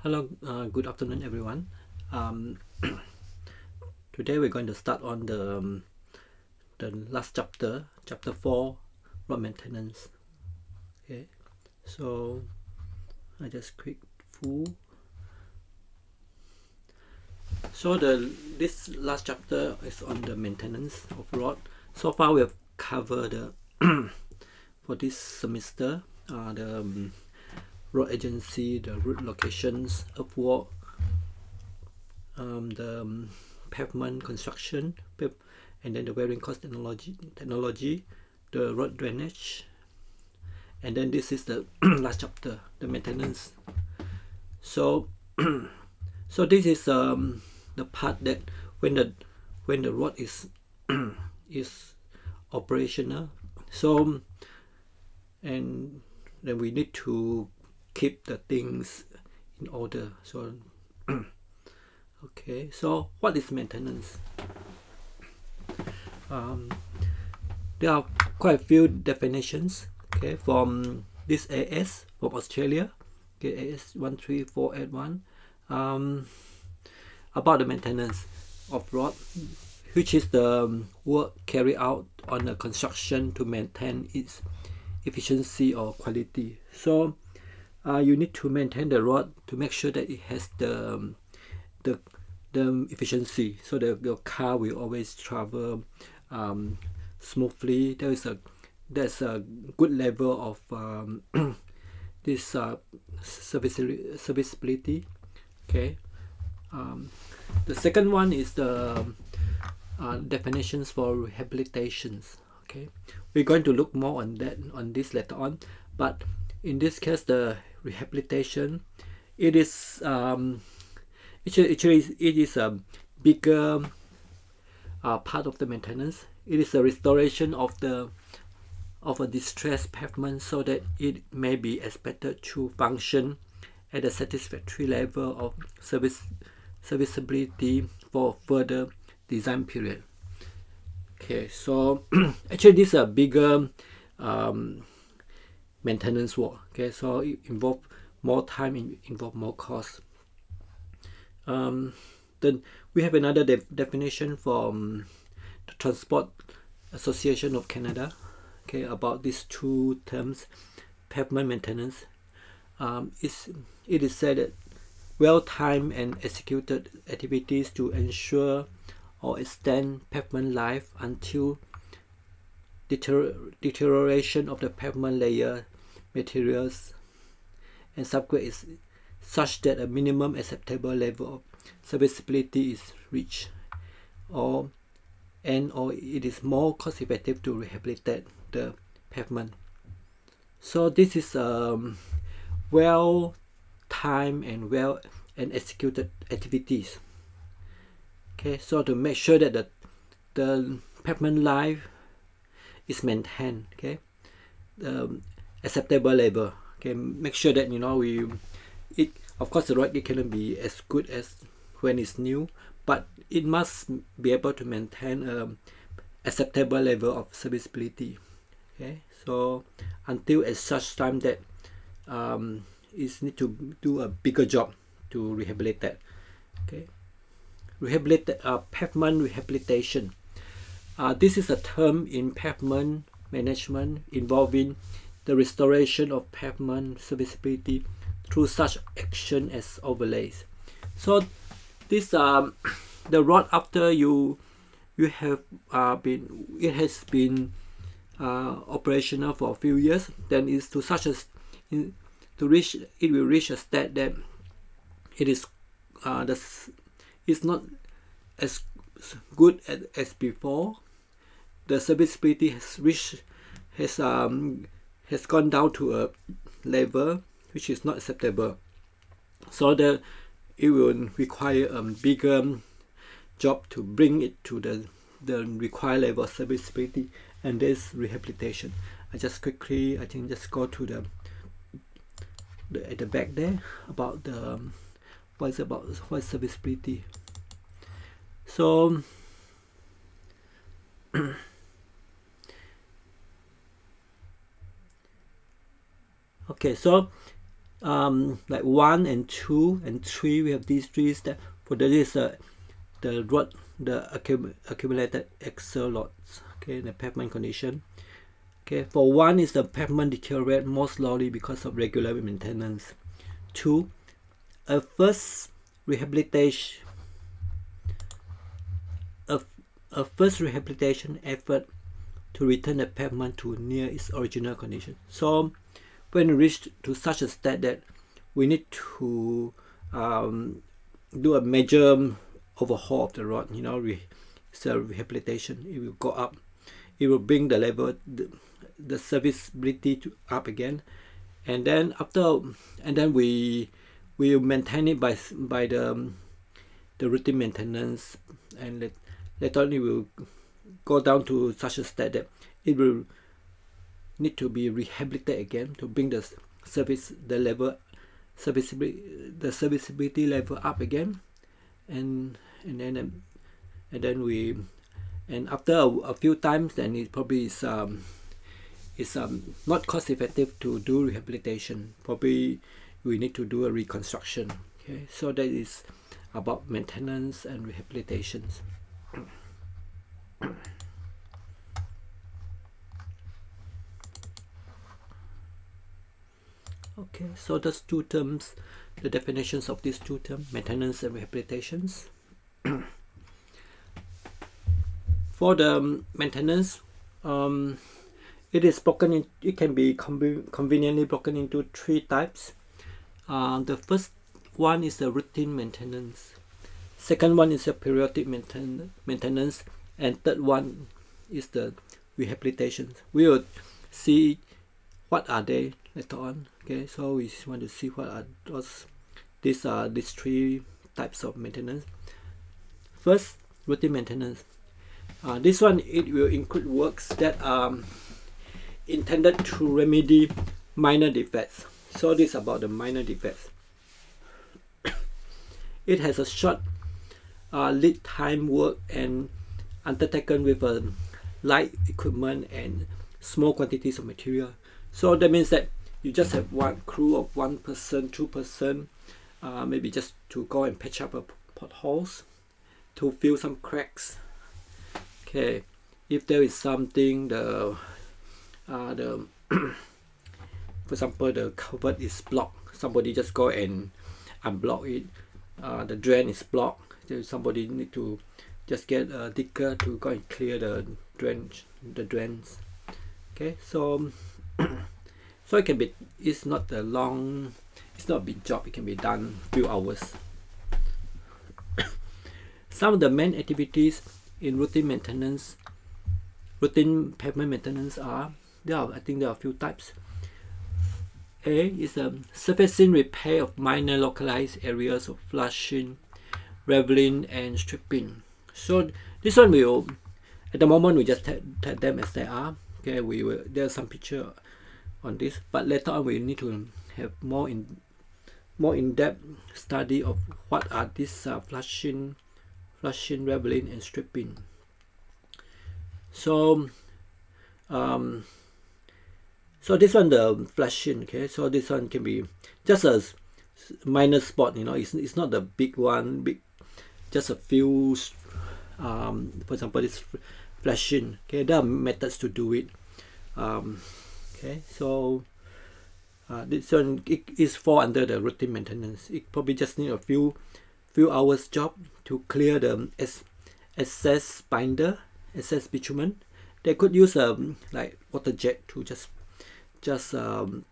Hello, good afternoon, everyone. Um, Today we're going to start on the last chapter, chapter 4, road maintenance. Okay, so I just click full. So this last chapter is on the maintenance of road. So far we have covered for this semester the road agency, the route locations, earthwork, the pavement construction, and then the wearing cost technology, the road drainage, and then this is the last chapter, the maintenance. So so this is the part that when the road is is operational, so and then we need to keep the things in order. So okay, so what is maintenance? There are quite a few definitions, okay, from this AS from Australia, okay, AS 13481, about the maintenance of road, which is the work carried out on a construction to maintain its efficiency or quality. So you need to maintain the road to make sure that it has the efficiency, so that your car will always travel smoothly. There's a good level of this serviceability. Okay. The second one is the definitions for rehabilitations. Okay, we're going to look more on this later on, but in this case, the rehabilitation, it is actually it is a bigger part of the maintenance. It is a restoration of a distressed pavement so that it may be expected to function at a satisfactory level of serviceability for further design period. Okay, so actually this is a bigger maintenance work. Okay, so it involves more time, involve more cost. Then we have another definition from the Transport Association of Canada, okay, about these two terms, pavement maintenance. It is said that well-timed and executed activities to ensure or extend pavement life until deterioration of the pavement layer, materials, and subgrade is such that a minimum acceptable level of serviceability is reached, or it is more cost effective to rehabilitate the pavement. So this is well timed and executed activities. Okay, so to make sure that the pavement life is maintained, okay, acceptable level. Okay, make sure that it, of course, the road, it cannot be as good as when it's new, but it must be able to maintain acceptable level of serviceability. Okay, so until at such time that it need to do a bigger job to rehabilitate. Okay, pavement rehabilitation. This is a term in pavement management involving the restoration of pavement serviceability through such action as overlays. So this the road, after you have it has been operational for a few years, then is to such as it will reach a state that it is it's not as good as before. The serviceability has gone down to a level which is not acceptable. So it will require a bigger job to bring it to the required level of serviceability, and there's rehabilitation. I just quickly, I think, just go to at the back there about what is serviceability. So okay, so like 1 and 2 and 3, we have these 3 steps. For this the rod, the accumulated axial loads, okay, the pavement condition. Okay, for 1 is the pavement deteriorate more slowly because of regular maintenance. 2, a first rehabilitation effort to return the pavement to near its original condition. So when we reach to such a state that we need to do a major overhaul of the rod, you know, it's a rehabilitation. It will go up. It will bring the level, the serviceability up again, and then we will maintain it by the routine maintenance, and later on it will go down to such a state that it will need to be rehabilitated again to bring the serviceability level up again, and after a few times, then it probably is not cost effective to do rehabilitation. Probably we need to do a reconstruction. Okay, so that is about maintenance and rehabilitations. Okay, so those two terms, the definitions of these two terms, maintenance and rehabilitations. For the maintenance, it is broken in. It can be conveniently broken into 3 types. The first one is the routine maintenance. Second one is the periodic maintenance, and third one is the rehabilitation. We will see what are they later on. Okay, so we want to see what are these 3 types of maintenance. First, routine maintenance. This one, it will include works that are intended to remedy minor defects. So this is about the minor defects. It has a short lead time work and undertaken with a light equipment and small quantities of material. So that means that you just have one crew of 1 person, 2 person, maybe just to go and patch up potholes, to fill some cracks. Okay, if there is something, for example, the culvert is blocked, somebody just go and unblock it. The drain is blocked, somebody need to just get a digger to go and clear the drains. Okay, so so it can be, it's not a big job, it can be done few hours. Some of the main activities in routine pavement maintenance are, I think there are a few types. A is a surfacing repair of minor localized areas of flushing, leveling, and stripping. So this one will, at the moment, we just take them as they are. Okay, there's some picture on this, but later on we need to have more in-depth study of what are these flushing, leveling, and stripping. So so this one, the flushing. Okay, so this one can be just a minor spot, you know, it's not the big one, just a few, for example, this flushing. Okay, there are methods to do it. Okay, so this one, it is fall under the routine maintenance. It probably just need a few hours job to clear the excess binder, excess bitumen. They could use like water jet to just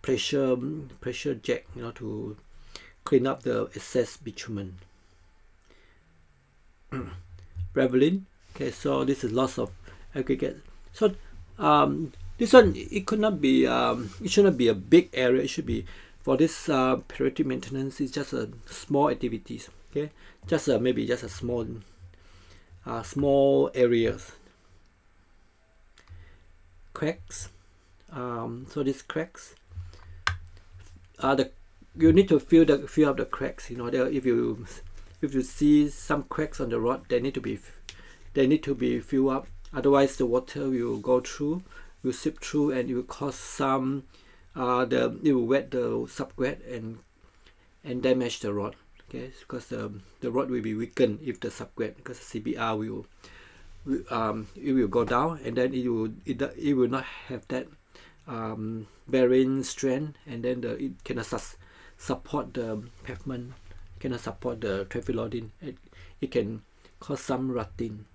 pressure jet, you know, to clean up the excess bitumen. Leveling. Okay, so this is loss of aggregate. So this one, it could not be, it should not be a big area. It should be, for this periodic maintenance, it's just a small activities. Okay, just maybe just a small areas. Cracks. So these cracks, you need to fill up the cracks. You know, if you see some cracks on the rod, they need to be filled up. Otherwise, the water will go through, will seep through, and it will cause some it will wet the subgrade and damage the rod. Okay, because the rod will be weakened if the subgrade, because CBR will it will go down, and then it will not have that bearing strength, and then it cannot support the pavement, cannot support the traffic loading. It can cause some rutting.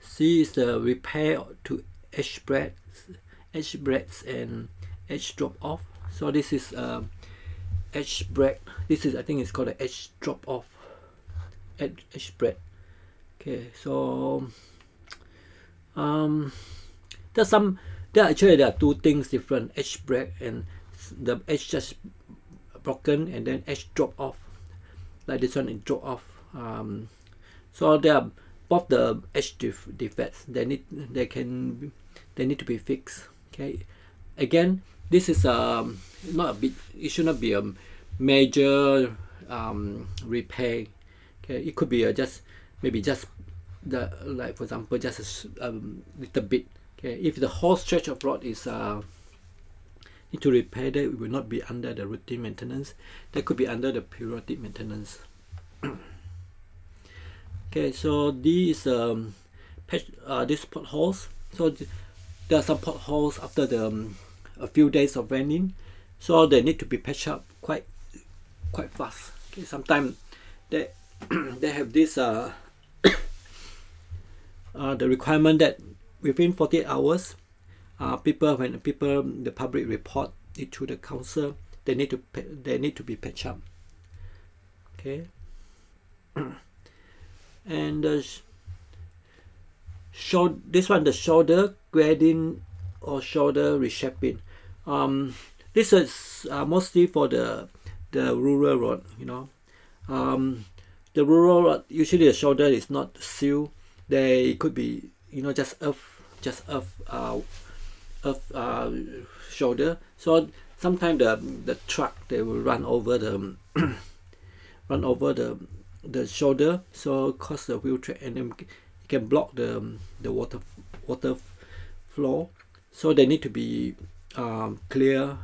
C is the repair to edge breaks and edge drop off. So this is edge break. This is, I think it's called an edge drop off. Edge break. Okay, so there are two things different: edge break and the edge just broken, and then edge drop off, like this one is drop off. So they are both the edge defects. They need to be fixed. Okay, again, this is not a big. It should not be a major repair. Okay, it could be maybe just the, like for example, just a little bit. Okay, if the whole stretch of rod is need to repair, that it will not be under the routine maintenance. That could be under the periodic maintenance. Okay, so these these potholes. So there are some potholes after a few days of raining, so they need to be patched up quite fast. Okay, sometimes they have this the requirement that within 48 hours, when the public report it to the council, they need to be patched up. Okay, and this one, the shoulder grading or shoulder reshaping. This is mostly for the rural road. You know, the rural road, usually the shoulder is not sealed. They could be, you know, just earth shoulder. So sometimes the truck, they will run over the the shoulder, so cause the wheel track, and then it can block the water flow. So they need to be clear.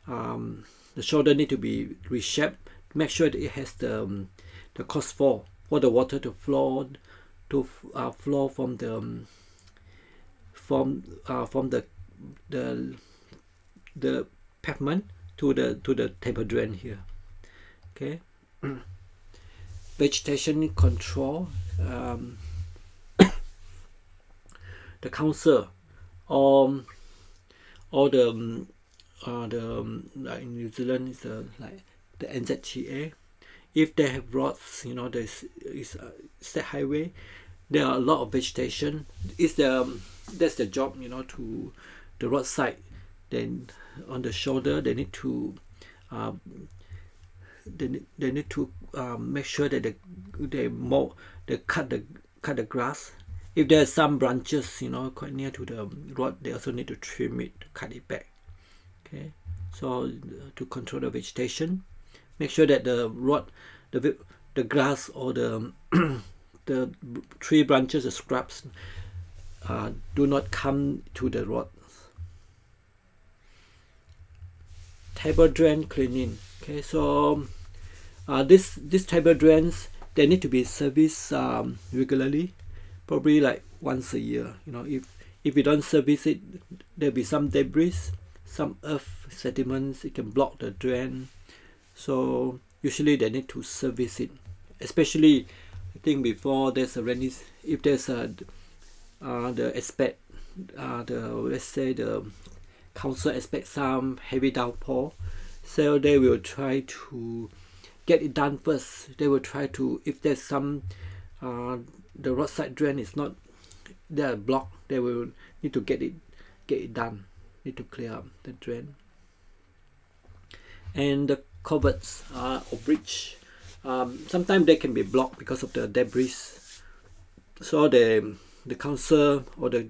The shoulder need to be reshaped. Make sure that it has the course for the water to flow from the pavement to the table drain here. Okay. Vegetation control. The council or the like in New Zealand is like the NZTA. If they have roads, you know, there's state highway, there are a lot of vegetation. That's the job, you know, to the roadside. Then on the shoulder, they need to make sure that they cut the grass. If there's some branches, you know, quite near to the road, they also need to trim it, cut it back. Okay, so to control the vegetation, make sure that the road, the grass or the the tree branches, the scrubs, do not come to the road. Table drain cleaning. Okay, so these table drains, they need to be serviced regularly, probably like once a year. You know, if you don't service it, there'll be some debris, some earth sediments. It can block the drain. So usually they need to service it, especially I think before there's a rainy. If there's let's say the council expect some heavy downpour, so they will try to get it done first. They will try to, if there's some the roadside drain is not there blocked, they will need to get it done. Need to clear up the drain. And the culverts or bridge, sometimes they can be blocked because of the debris. So the council or the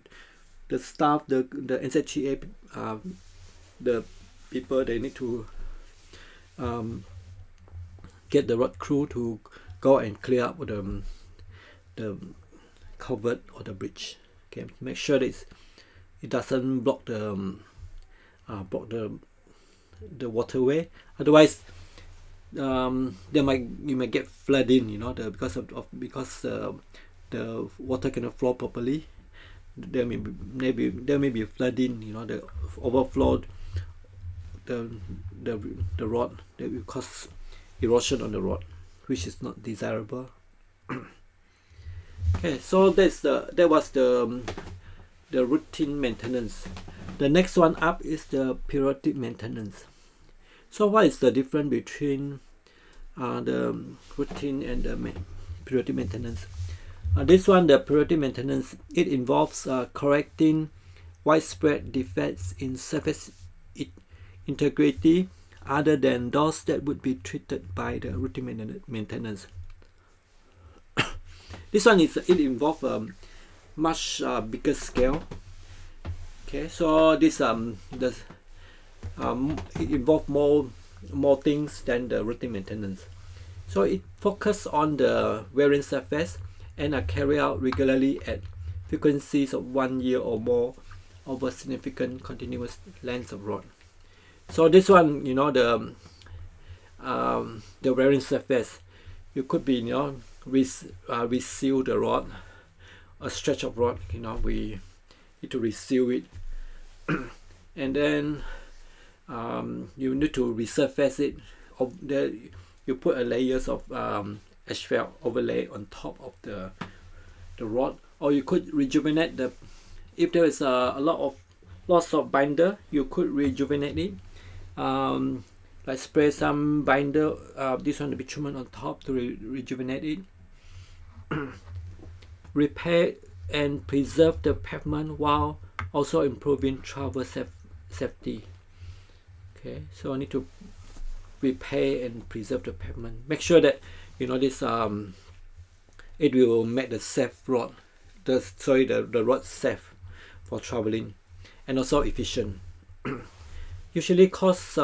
staff, the NZTA, the people, they need to get the road crew to go and clear up the culvert or the bridge. Okay, make sure that it doesn't block the waterway. Otherwise, you might get flooding, you know, because the water cannot flow properly. There may be flooding, you know, the overflow the rod, that will cause erosion on the rod, which is not desirable. Okay, so that was the routine maintenance. The next one up is the periodic maintenance. So what is the difference between the routine and the periodic maintenance? This one, the periodic maintenance, it involves correcting widespread defects in surface integrity other than those that would be treated by the routine maintenance. This one it involves a much bigger scale. Okay, so this it involves more things than the routine maintenance. So it focuses on the wearing surface and are carried out regularly at frequencies of 1 year or more over significant continuous lengths of rod. So this one, you know, the wearing surface, you could be, you know, reseal the rod, a stretch of rod, you know, we need to reseal it, and then you need to resurface it. You put a layers of asphalt overlay on top of the rod, or you could rejuvenate if there is lots of binder, you could rejuvenate it, like spray some binder, this one, the bitumen on top, to rejuvenate it. Repair and preserve the pavement while also improving travel safety. Okay, so I need to repair and preserve the pavement. Make sure that, you know, this it will make the rod safe for traveling, and also efficient. Usually costs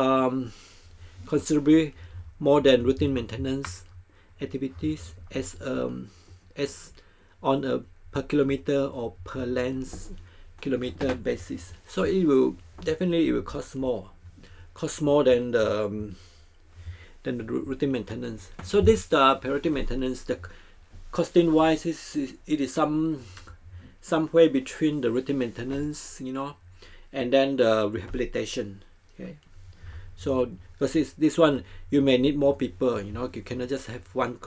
considerably more than routine maintenance activities as on a per kilometer or per length kilometer basis. So it will cost more than the routine maintenance. So this periodic maintenance, the costing wise, it is somewhere between the routine maintenance, you know, and then the rehabilitation. Okay, so because this one, you may need more people, you know, you cannot just have one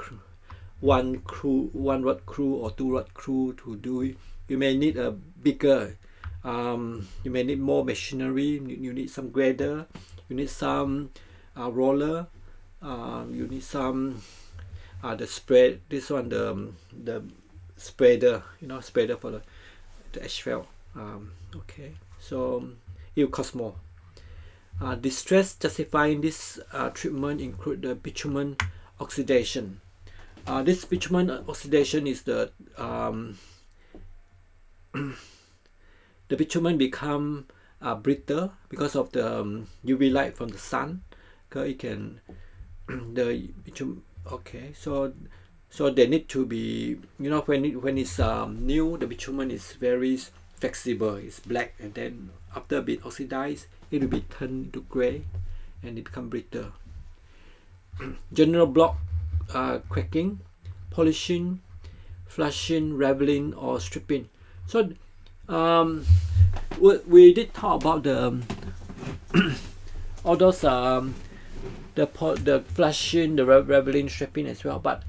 rod crew or two rod crew to do it. You may need a bigger, you may need more machinery. You need some grader, you need some roller, you need some the spread, this one, the spreader, you know, spreader for the asphalt. Okay, so it will cost more. Distress justifying this treatment include the bitumen oxidation. This bitumen oxidation is the bitumen become brittle because of the UV light from the sun. It can the bitumen. Okay, so they need to be, you know, when it's new, the bitumen is very flexible. It's black, and then after being oxidized, it will be turned to gray and it become brittle. General block cracking, polishing, flushing, raveling, or stripping. So we did talk about the all those the flushing, the raveling, stripping as well, but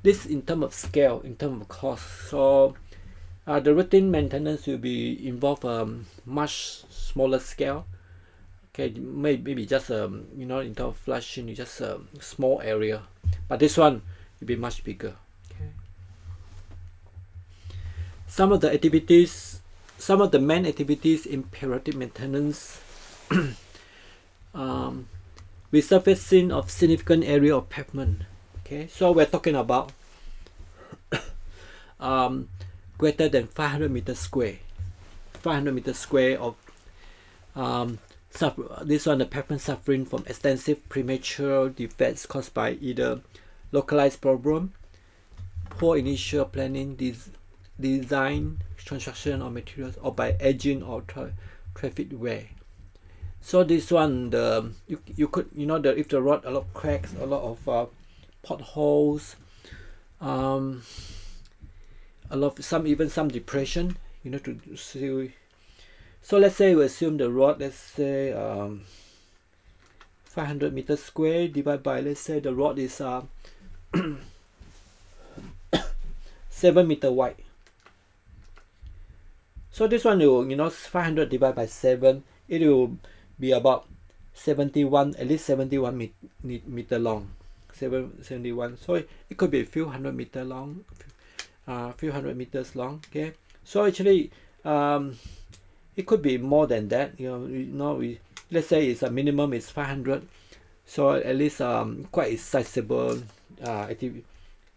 this in terms of scale, in terms of cost. So the routine maintenance will be involve much smaller scale. Okay, maybe just you know, in terms of flushing, just a small area, but this one will be much bigger. Okay. Some of the main activities in periodic maintenance: resurfacing of significant area of pavement. Okay, so we're talking about greater than 500 meters square. 500 meters square of this one, the pavement suffering from extensive premature defects caused by either localized problem, poor initial planning, design, construction or materials, or by aging or traffic wear. So this one, you could, you know, if the rod a lot of cracks, a lot of potholes, a lot of even some depression, you know, to see. So let's say we assume the rod, let's say 500 meters square divided by, let's say the rod is 7 meter wide. So this one will, you know, 500 divided by 7, it will be about 71, at least 71 meter long. 71. So it could be a few hundred meter long, few hundred meters long. Okay. So actually, it could be more than that. You know, let's say it's a minimum is 500. So at least quite a sizable activity,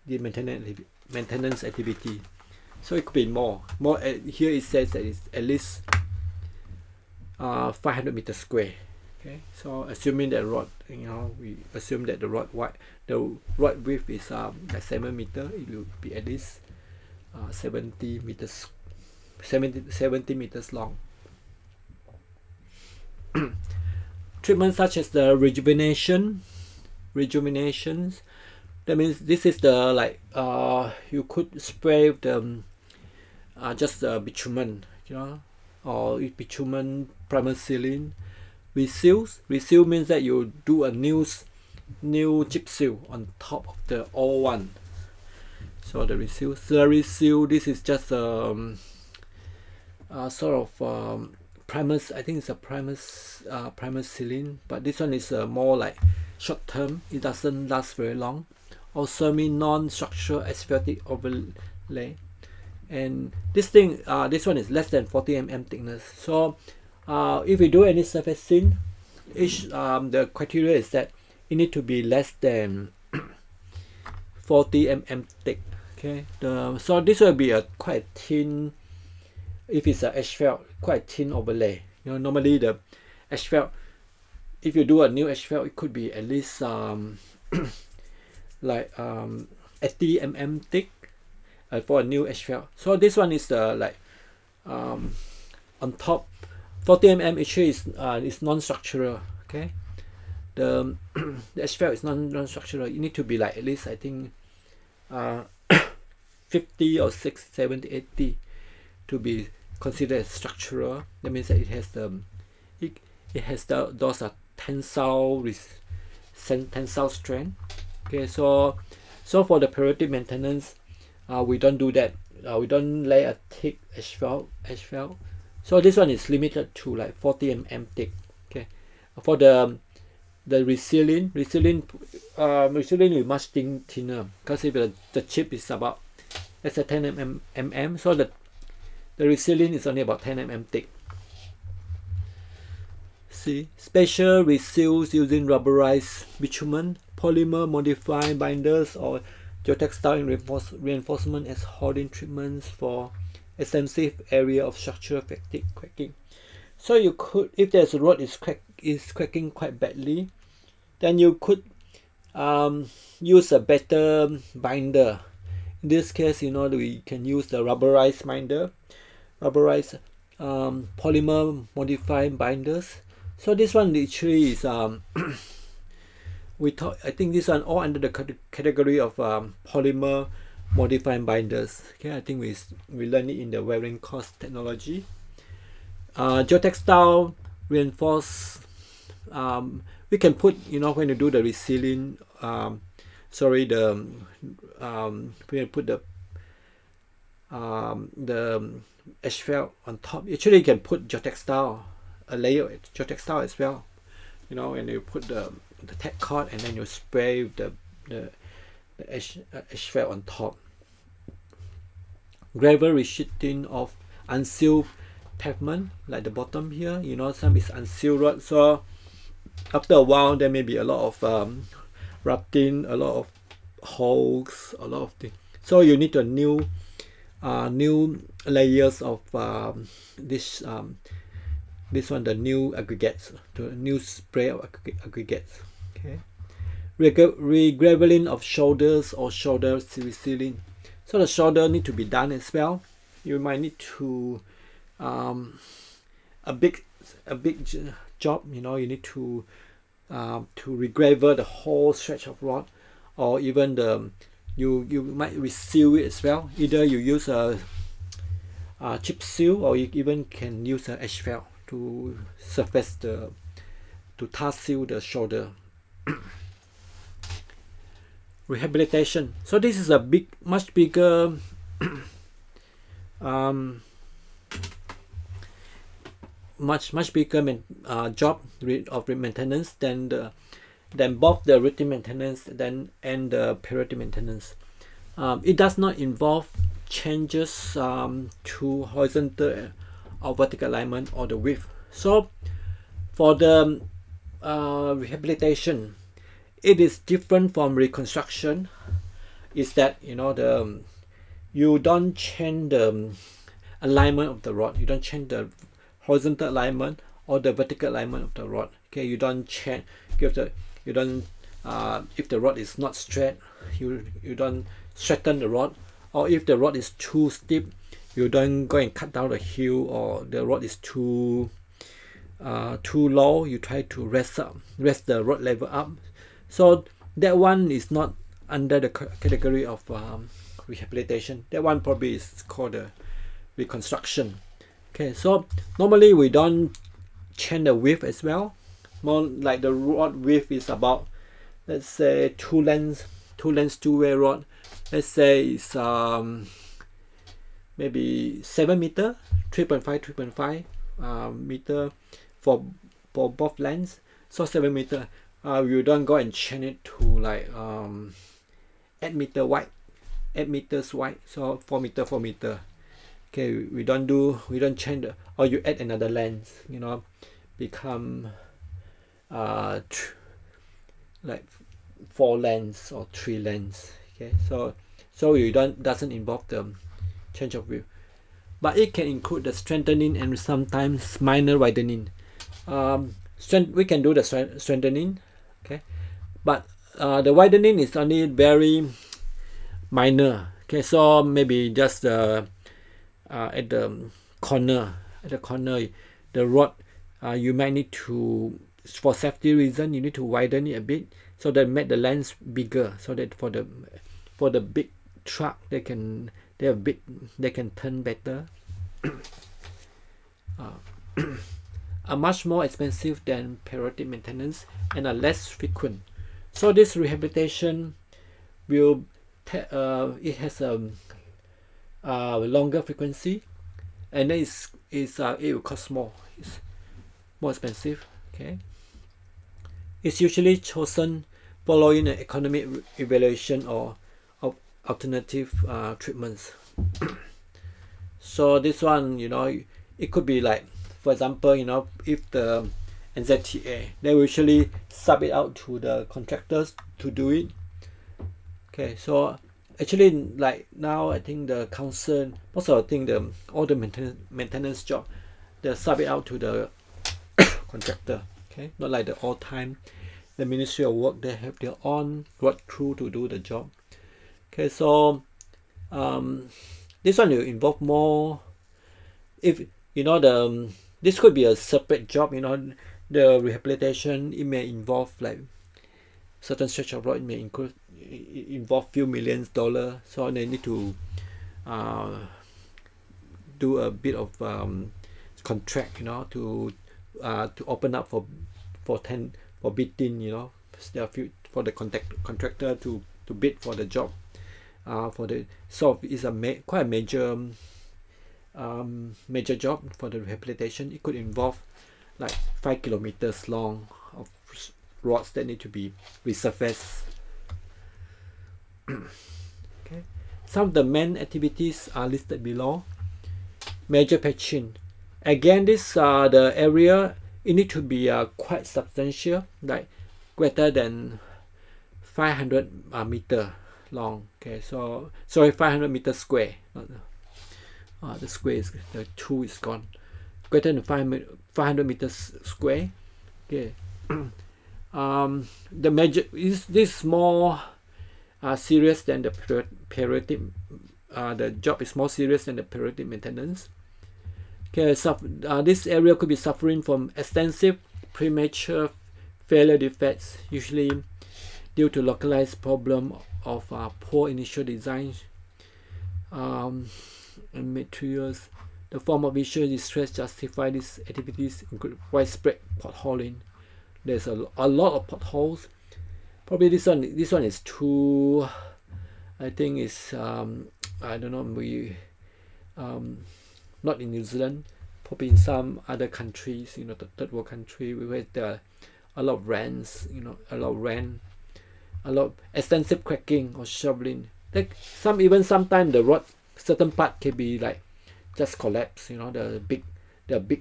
the maintenance activity. So it could be more. Here it says that it's at least 500 meters square. Okay, so assuming that rod, you know, we assume that the rod width is like 7 meter, it will be at least 70 meters long. Treatments such as the rejuvenations, that means this is the, like, you could spray the just bitumen, you know, or bitumen primer sealing. Reseal means that you do a new chip seal on top of the old one. So the reseal, slurry seal, this is just sort of primers. I think it's a primer sealing, but this one is more like short term. It doesn't last very long. Or semi non-structural asphaltic overlay, and this one is less than 40 mm thickness. So if we do any surfacing, the criteria is that it need to be less than 40 mm thick. Okay, so this will be a quite thin, if it's an asphalt, quite thin overlay. You know, normally the asphalt, if you do a new asphalt, it could be at least like 80 mm thick for a new asphalt. So this one is like on top. 40 mm actually is non-structural. Okay, the asphalt is non-structural. You need to be like at least, I think 50 or 60, 70, 80 to be considered as structural. That means that it has those tensile strength. Okay, so for the periodic maintenance, we don't do that. We don't lay a thick asphalt. So this one is limited to like 40 mm thick. Okay, for the resealing is much thinner, because if the chip is about, let's say 10 mm, so the resealing is only about 10 mm thick. See, special reseals using rubberized bitumen, polymer modified binders, or geotextile reinforcement as holding treatments for extensive area of structural fatigue cracking. So you could, if there's a rod is cracking quite badly, then you could use a better binder. In this case, you know, we can use the rubberized binder, rubberized polymer modified binders. So this one literally is I think this one all under the category of polymer modified binders. Okay, I think we learned it in the wearing course technology. Geotextile reinforced, we can put, you know, when you do the resealing, we can put the asphalt on top. Actually you can put geotextile, a layer of geotextile as well, you know, and you put the tack cord and then you spray the asphalt on top. Gravel resheeting of unsealed pavement, like the bottom here, you know, some is unsealed rod, so after a while there may be a lot of rutting, a lot of holes, a lot of things. So you need a new layers of this one, the new aggregates, the new spray of aggregates. Okay, regraveling of shoulders or shoulder resealing. So the shoulder need to be done as well. you might need to a big job, you know, you need to regravel the whole stretch of rod, or even the you might reseal it as well. Either you use a chip seal, or you even can use an asphalt to surface to tar seal the shoulder. Rehabilitation. So this is a much bigger much bigger job of maintenance than both the routine maintenance and the periodic maintenance. It does not involve changes to horizontal or vertical alignment or the width. So for the rehabilitation, it is different from reconstruction. Is that, you know, you don't change the alignment of the rod, you don't change the horizontal alignment or the vertical alignment of the rod. Okay, you don't change, if the rod is not straight, you don't straighten the rod, or if the rod is too steep, you don't go and cut down the heel, or the rod is too low, you try to raise the rod level up. So that one is not under the category of rehabilitation. That one probably is called a reconstruction. Okay, so normally we don't change the width as well. More like the rod width is about, let's say, two lengths two-way rod. Let's say it's maybe 7 meter, 3.5 meter for both lengths. So 7 meter. You don't go and change it to like 8 meters wide. So 4 meter. Okay, we don't change the, or you add another length, you know, become like 4 lengths or 3 lengths. Okay, so you doesn't involve the change of width, but it can include the strengthening and sometimes minor widening. We can do the strengthening, okay, but the widening is only very minor. Okay, so maybe just at the corner, the rod, you might need to, for safety reason, you need to widen it a bit so that make the length bigger, so that for the big truck they can turn better. Are much more expensive than periodic maintenance and are less frequent. So this rehabilitation will it has a longer frequency, and then it will cost more. It's more expensive. Okay, it's usually chosen following an economic evaluation or of alternative treatments. So this one, you know, it could be like, for example, you know, if the NZTA, they will usually sub it out to the contractors to do it. Okay, so actually, like now, I think the council, most of the thing, all the maintenance job, they sub it out to the contractor. Okay, not like the all time, the Ministry of Work, they have their own work crew to do the job. Okay, so this one will involve more. If you know this could be a separate job. You know, the rehabilitation, it may involve like certain stretch of rod. It may involve few millions dollars. So they need to do a bit of contract, you know, to open up for bidding. You know, there are few for the contractor to bid for the job. So it's quite a major job for the rehabilitation. It could involve like 5 kilometers long of rods that need to be resurfaced. Okay, some of the main activities are listed below. Major patching. Again, this the area, it need to be quite substantial, like greater than 500 meter long. Okay, so sorry, 500 meters square. The square is, the 2 is gone. Greater than 500 meters square. Okay. The major is this more serious than the periodic the job is more serious than the periodic maintenance. Okay, this area could be suffering from extensive premature failure defects, usually due to localized problem of poor initial design and materials. The form of visual distress justify these activities include widespread potholing. There's a lot of potholes. Probably this one is too, I think it's I don't know, not in New Zealand, probably in some other countries, the third world country, where there are a lot of rents, a lot of extensive cracking or shoveling. Like sometimes the rod, certain part can be like just collapse, the big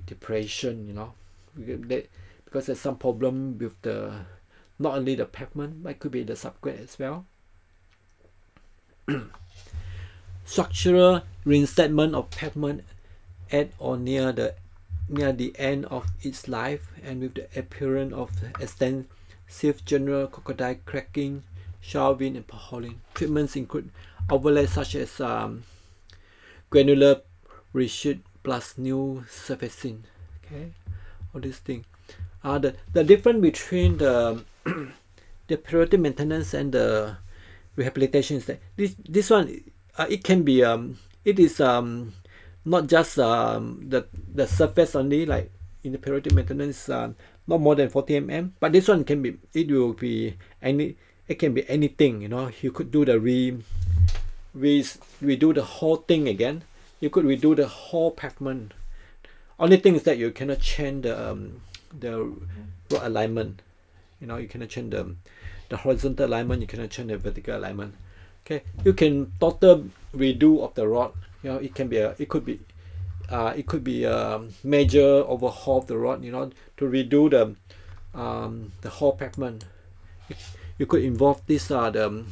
depression, because there's some problem with not only the pavement, but it could be the subgrade as well. Structural reinstatement of pavement at or near the end of its life, and with the appearance of extensive general crocodile cracking, shelving, and potholing. Treatments include overlays such as granular reshoot plus new surfacing. Okay, all these things. The difference between the the periodic maintenance and the rehabilitation is that this one it can be it is not just the surface only, like in the periodic maintenance, not more than 40 mm, but this one can be, it can be anything. You could do the redo the whole thing again. You could redo the whole pavement. Only thing is that you cannot change the rod alignment. You cannot change the horizontal alignment. You cannot change the vertical alignment. Okay, you can total redo of the rod. It could be a major overhaul of the rod. To redo the whole pavement. You could involve this the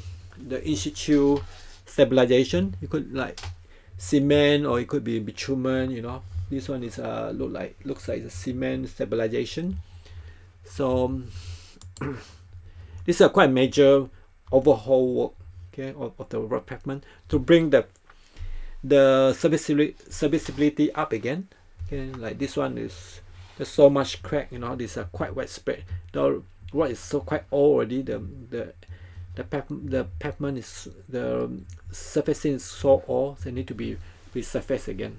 in situ stabilization. You could like cement, or it could be bitumen. This one is looks like a cement stabilization. So this is a quite major overhaul work, okay, of the rod pavement to bring the serviceability up again. Okay, like this one there's so much crack. These are quite widespread. The rod is so quite old already. The pavement is, the surfacing is so old, so it need to be resurfaced again.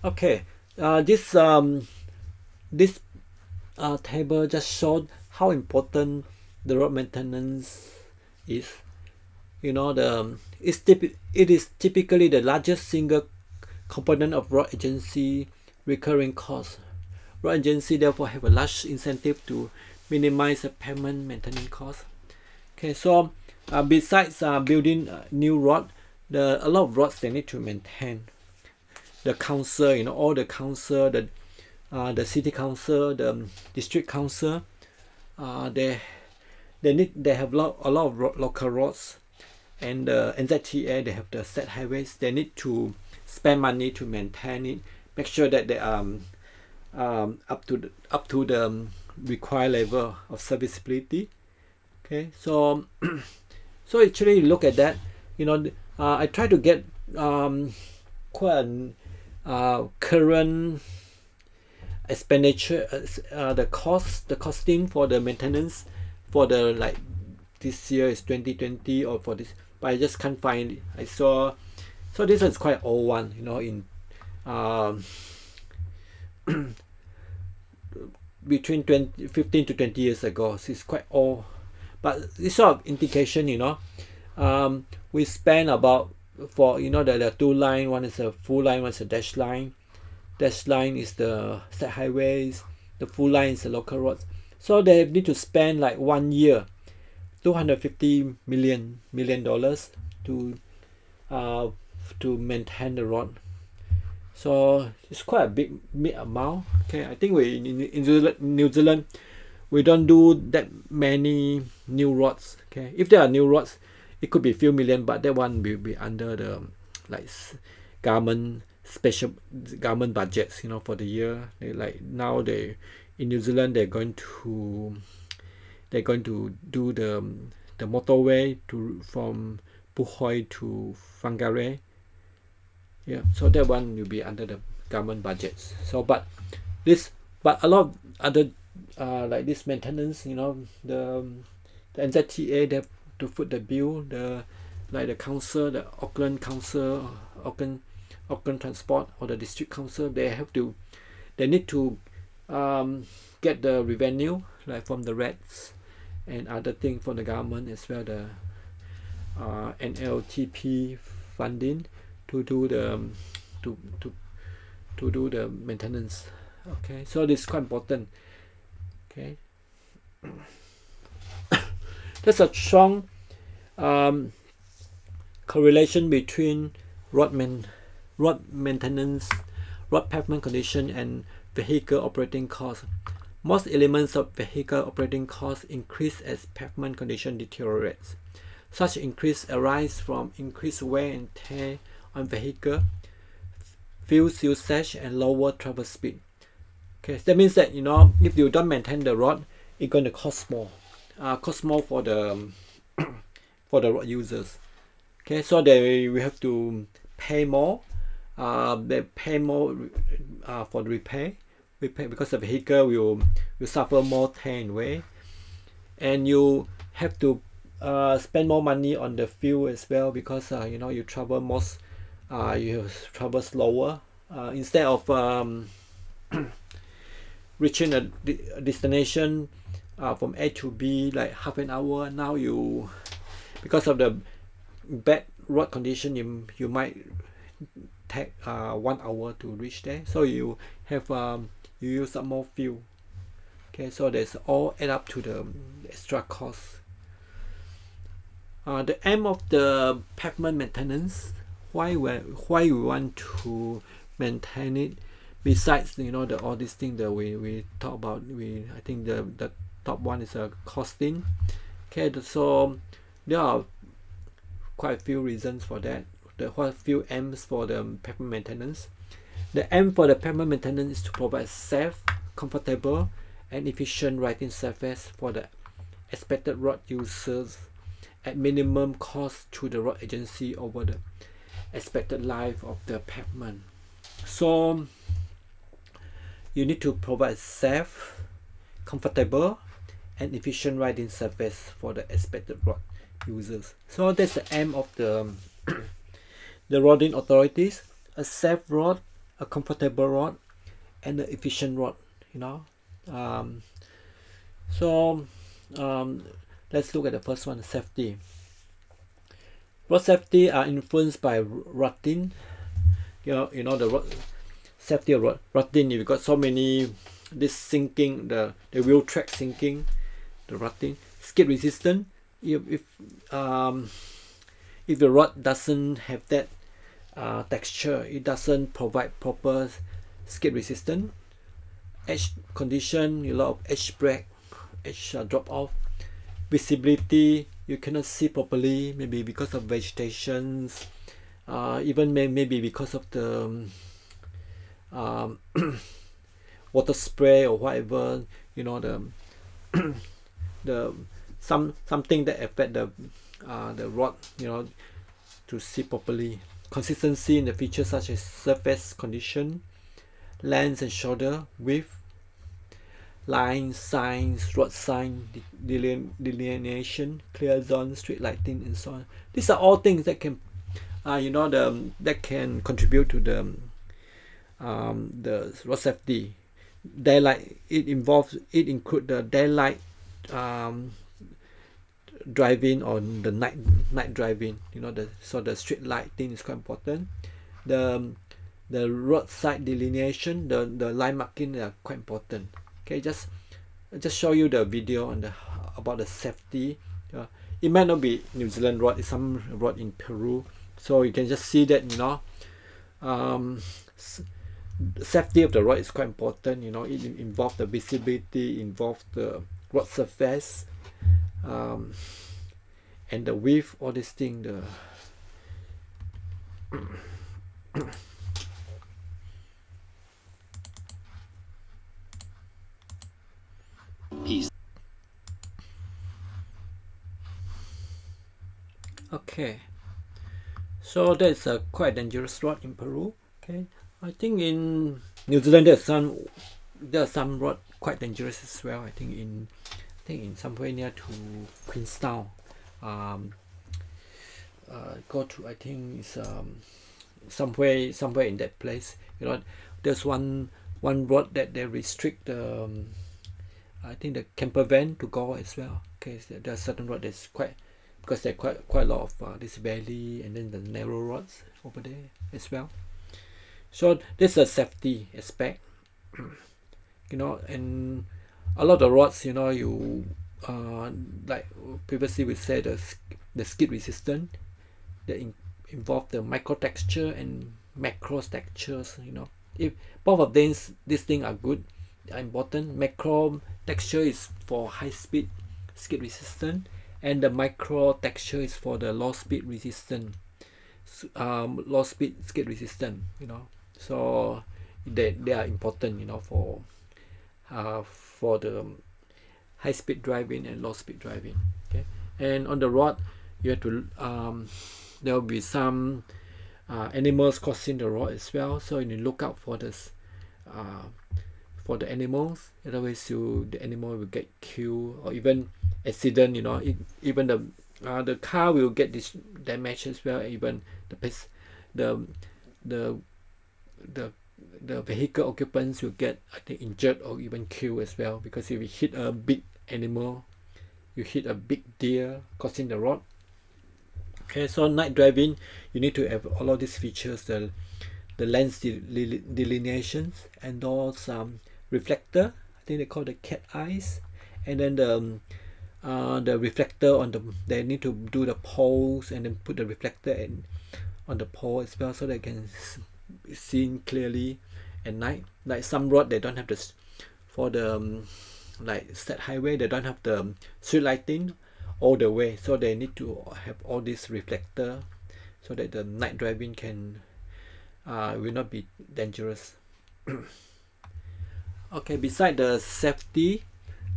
Okay, this table just showed how important the rod maintenance is. It is typically the largest single component of rod agency recurring costs. Rod agency therefore have a large incentive to minimize the pavement maintenance costs. Okay, so besides building new rod, a lot of rods they need to maintain. The council, all the council, the city council, the district council, they have a lot of local roads, and the NZTA, they have the state highways. They need to spend money to maintain it, make sure that they are up to the required level of serviceability. Okay, so so actually look at that. I try to get quite current expenditure, the costing for the maintenance for the, like, this year is 2020, or for this, but I just can't find it. I saw, so this is quite old one, in between 15 to 20 years ago. So it's quite old, but this sort of indication, we spend about, for the two line, one is a full line, one is a dash line. Dash line is the state highways, the full line is the local roads. So they need to spend like 1 year, $250 million to maintain the rod. So it's quite a big amount. Okay, I think we in New Zealand, we don't do that many new rods. Okay, if there are new rods, it could be a few million, but that one will be under the special government budgets, for the year. In New Zealand, they're going to do the the motorway from Puhoi to Whangarei. Yeah, so that one will be under the government budgets. So but a lot of other like this maintenance, the NZTA, they have to foot the bill, like the council, the Auckland Council, Auckland Transport, or the District Council, they need to get the revenue, like from the RETs and other things from the government as well, the NLTP funding to do the to do the maintenance. Okay, so this is quite important. Okay, there's a strong correlation between road maintenance, road pavement condition, and vehicle operating costs. Most elements of vehicle operating costs increase as pavement condition deteriorates. Such increase arise from increased wear and tear on vehicle, fuel usage, and lower travel speed. Okay, so that means that if you don't maintain the road, it's going to cost more. Cost more for the for the road users. Okay, so we have to pay more. They pay more for the repair because the vehicle will suffer more tear and wear, and you have to spend more money on the fuel as well, because you travel you travel slower, instead of reaching a destination from A to B like half an hour. Now because of the bad road condition, you might take 1 hour to reach there, so you have you use up more fuel. Okay, so that's all add up to the extra cost. The aim of the pavement maintenance, why we want to maintain it, besides all these things that we talk about, I think the top one is costing. Okay, so there are quite a few reasons for that. There are a few aims for the pavement maintenance. The aim for the pavement maintenance is to provide safe, comfortable, and efficient riding surface for the expected road users at minimum cost to the road agency over the expected life of the pavement. So you need to provide safe, comfortable, and efficient riding surface for the expected road users. So that's the aim of the the roading authorities: a safe road, a comfortable road, and an efficient road. Let's look at the first one, safety. Road safety are influenced by rutting. The road safety of rutting. You've got so many this sinking, the wheel track sinking, the rutting, skid resistant. If the road doesn't have that texture, it doesn't provide proper skid resistance. Edge condition, a lot of edge break, edge drop off. Visibility, you cannot see properly, maybe because of vegetation, even maybe because of the water spray or whatever, the something that affect the road, to see properly. Consistency in the features such as surface condition, length and shoulder width, line, signs, road sign, delineation, clear zone, street lighting, and so on. These are all things that can that can contribute to the road safety. Daylight, it include the daylight driving or the night driving. So the street lighting is quite important. The roadside delineation, the line marking are quite important. Okay, just show you the video on about the safety. It might not be New Zealand road, it's some road in Peru, so you can just see that safety of the road is quite important. It involves the visibility, involves the road surface, and the width, all these things. Okay, so that's a quite dangerous rod in Peru. Okay, I think in New Zealand there's some rod quite dangerous as well. I think in somewhere near to Queenstown. Go to, I think it's somewhere in that place. You know, there's one rod that they restrict the I think the camper van to go as well. Okay, so there's certain rod that's quite, because there are quite a lot of this valley and then the narrow rods over there as well. So this is a safety aspect. You know, and a lot of rods, you know, you like previously we said the skid resistant, that involve the micro texture and macro textures. You know, if both of these things are good, are important. Macro texture is for high speed skid resistant, and the micro texture is for the low speed resistant, low speed skid resistant. You know, so they are important. You know, for the high speed driving and low speed driving. Okay, and on the road you have to there will be some animals crossing the road as well, so you need to look out for this for the animals. Otherwise the animal will get killed or even accident. You know, even the car will get this damage as well. Even the vehicle occupants will get, I think, injured or even killed as well, because if you hit a big animal, you hit a big deer crossing the road. Okay, so night driving, you need to have all of these features: the lens delineations, and those reflector, I think they call the cat eyes, and then the reflector on the, they need to do the poles and then put the reflector on the pole as well, so they can be seen clearly at night. Like some road, they don't have this for the like state highway, they don't have the street lighting all the way, so they need to have all this reflector so that the night driving can will not be dangerous. Okay, beside the safety,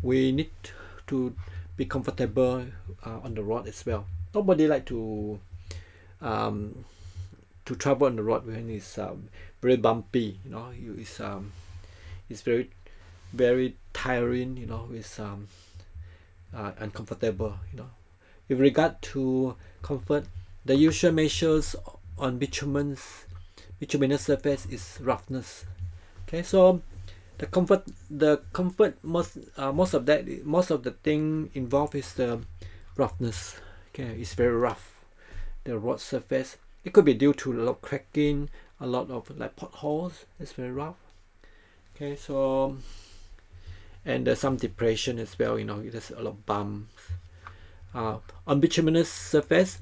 we need to be comfortable on the road as well. Nobody like to travel on the road when it's very bumpy. You know, it's very tiring. You know, it's uncomfortable. You know, with regard to comfort, the usual measures on bituminous surface is roughness. Okay, so the comfort most of the thing involved is the roughness. Okay, it's very rough, the road surface. It could be due to a lot of cracking, a lot of like potholes. It's very rough. Okay, so and there's some depression as well. You know, there's a lot of bumps. On bituminous surfaces,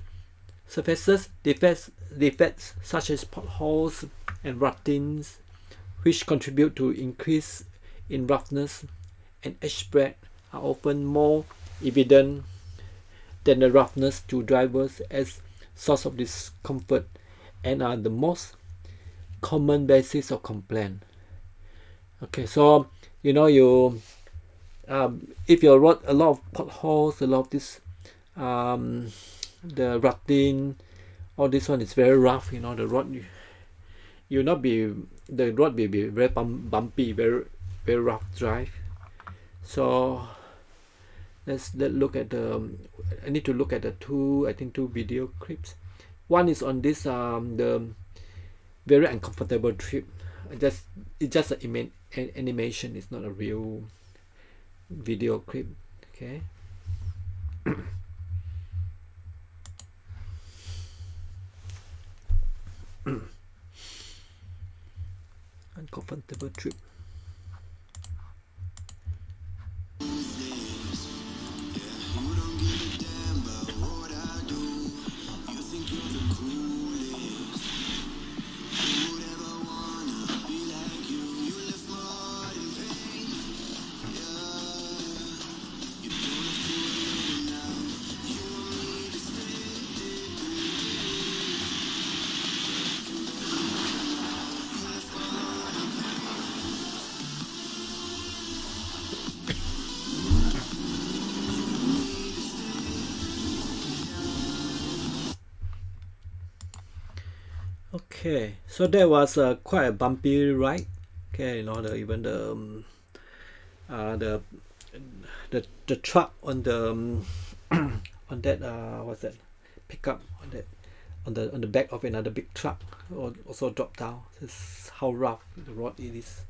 defects such as potholes and ruttings, which contribute to increase in roughness and edge spread, are often more evident than the roughness to drivers as source of discomfort, and are the most common basis of complaint. Okay, so you know, if your road a lot of potholes, a lot of this the rutting, all this one is very rough. You know, the road the road will be very bumpy, very rough drive. So let's look at the I need to look at the two video clips. One is on this the very uncomfortable trip. It's just an animation. It's not a real video clip. Okay. Uncomfortable trip. Okay, so there was quite a bumpy ride. Okay, you know, even the truck on the on that what's that pickup on that on the back of another big truck also dropped down. This is how rough the road it is.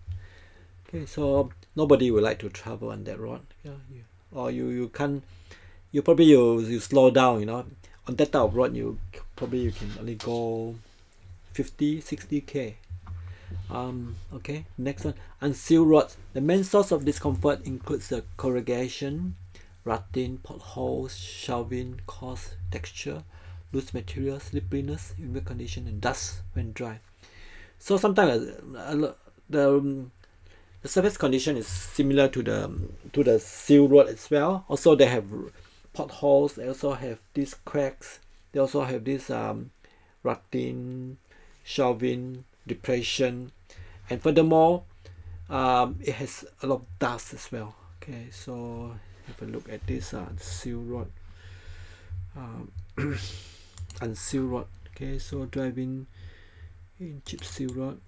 Okay, so nobody would like to travel on that road. Yeah, you can't. You probably you slow down. You know, on that type of road you can only go 50-60 km. Okay, next one, unsealed roads. The main source of discomfort includes the corrugation, rutting, potholes, shelving, coarse texture, loose material, slipperiness in wet condition, and dust when dry. So sometimes the surface condition is similar to the sealed road as well. Also, they have potholes. They also have these cracks. They also have this rutting, shelving, depression, and furthermore, it has a lot of dust as well. Okay, so have a look at this unsealed road. Unsealed road. Okay, so driving in chip seal road.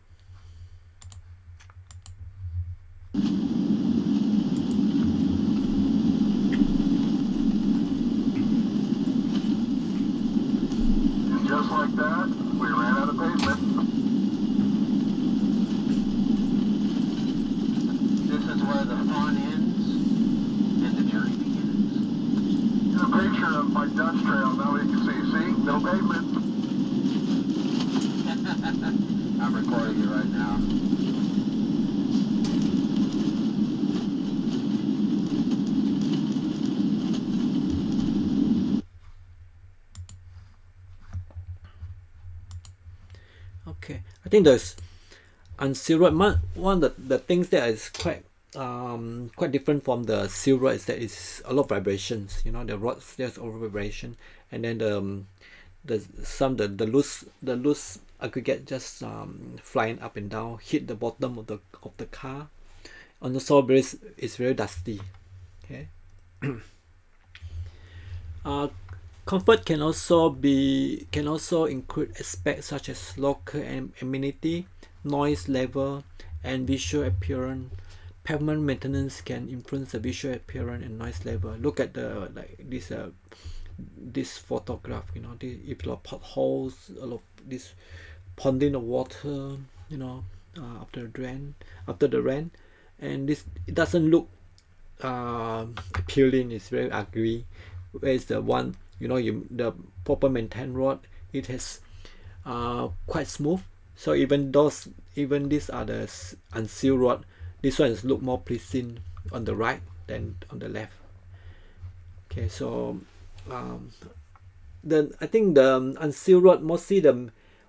Just like that, we ran out of pavement. This is where the fun ends and the journey begins. Here's a picture of my Dutch trail. Now we can see, no pavement. I'm recording you right now. Okay, I think there's unsealed road. One of the things that is quite different from the sealed road is that it's a lot of vibrations. You know, the roads, there's over vibration, and then the loose aggregate just flying up and down, hit the bottom of the car, and also it's very dusty. Okay. Comfort can also include aspects such as local amenity, noise level, and visual appearance. Pavement maintenance can influence the visual appearance and noise level. Look at this photograph. You know, if there are potholes, a lot of this ponding of water. You know, after the rain, and it doesn't look appealing. It's very ugly. Whereas the one, you know, the proper maintained road, it has quite smooth. So even these are the unsealed road, this one is look more pleasing on the right than on the left. Okay, so I think the unsealed road, mostly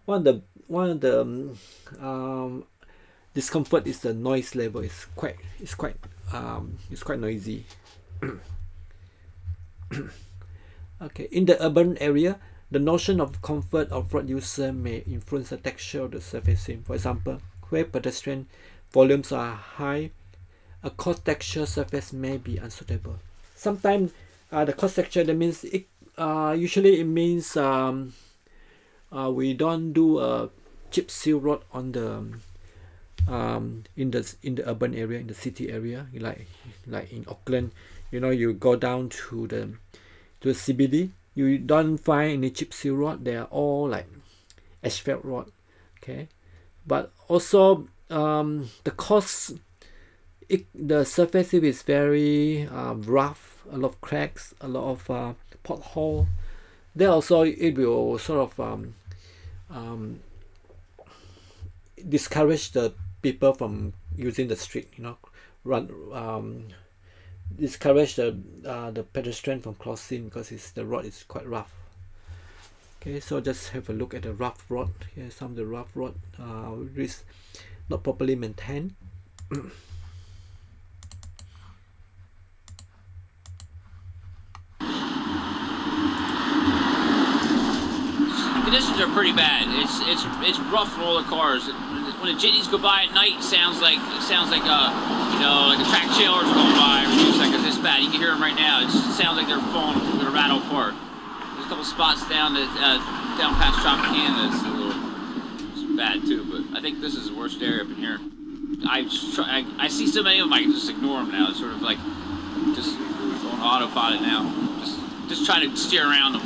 one of the discomfort is the noise level. It's quite noisy. Okay, in the urban area, the notion of comfort of road user may influence the texture of the surfacing. For example, where pedestrian volumes are high, a coarse texture surface may be unsuitable. Sometimes the coarse texture, that means it usually it means we don't do a chip seal road on the in the urban area, in the city area, like in Auckland. You know, you go down to the CBD, you don't find any chip seal road. They are all like asphalt road. Okay, but also the cost, the surface is very rough, a lot of cracks, a lot of pothole. There also it will sort of discourage the people from using the street. You know, discourage the pedestrian from crossing because the road is quite rough. Okay, so just have a look at the rough road. Here's some of the rough road is not properly maintained. Conditions are pretty bad. It's rough for all the cars. When the jitneys go by at night, it sounds like you know, like a track trailers going by. It's like it's this bad. You can hear them right now. It sounds like they're falling, they're rattle apart. There's a couple spots down past Tropicana. It's bad too, but I think this is the worst area up in here. I see so many of them, I can just ignore them now. It's sort of like just on autopilot now. Just trying to steer around them.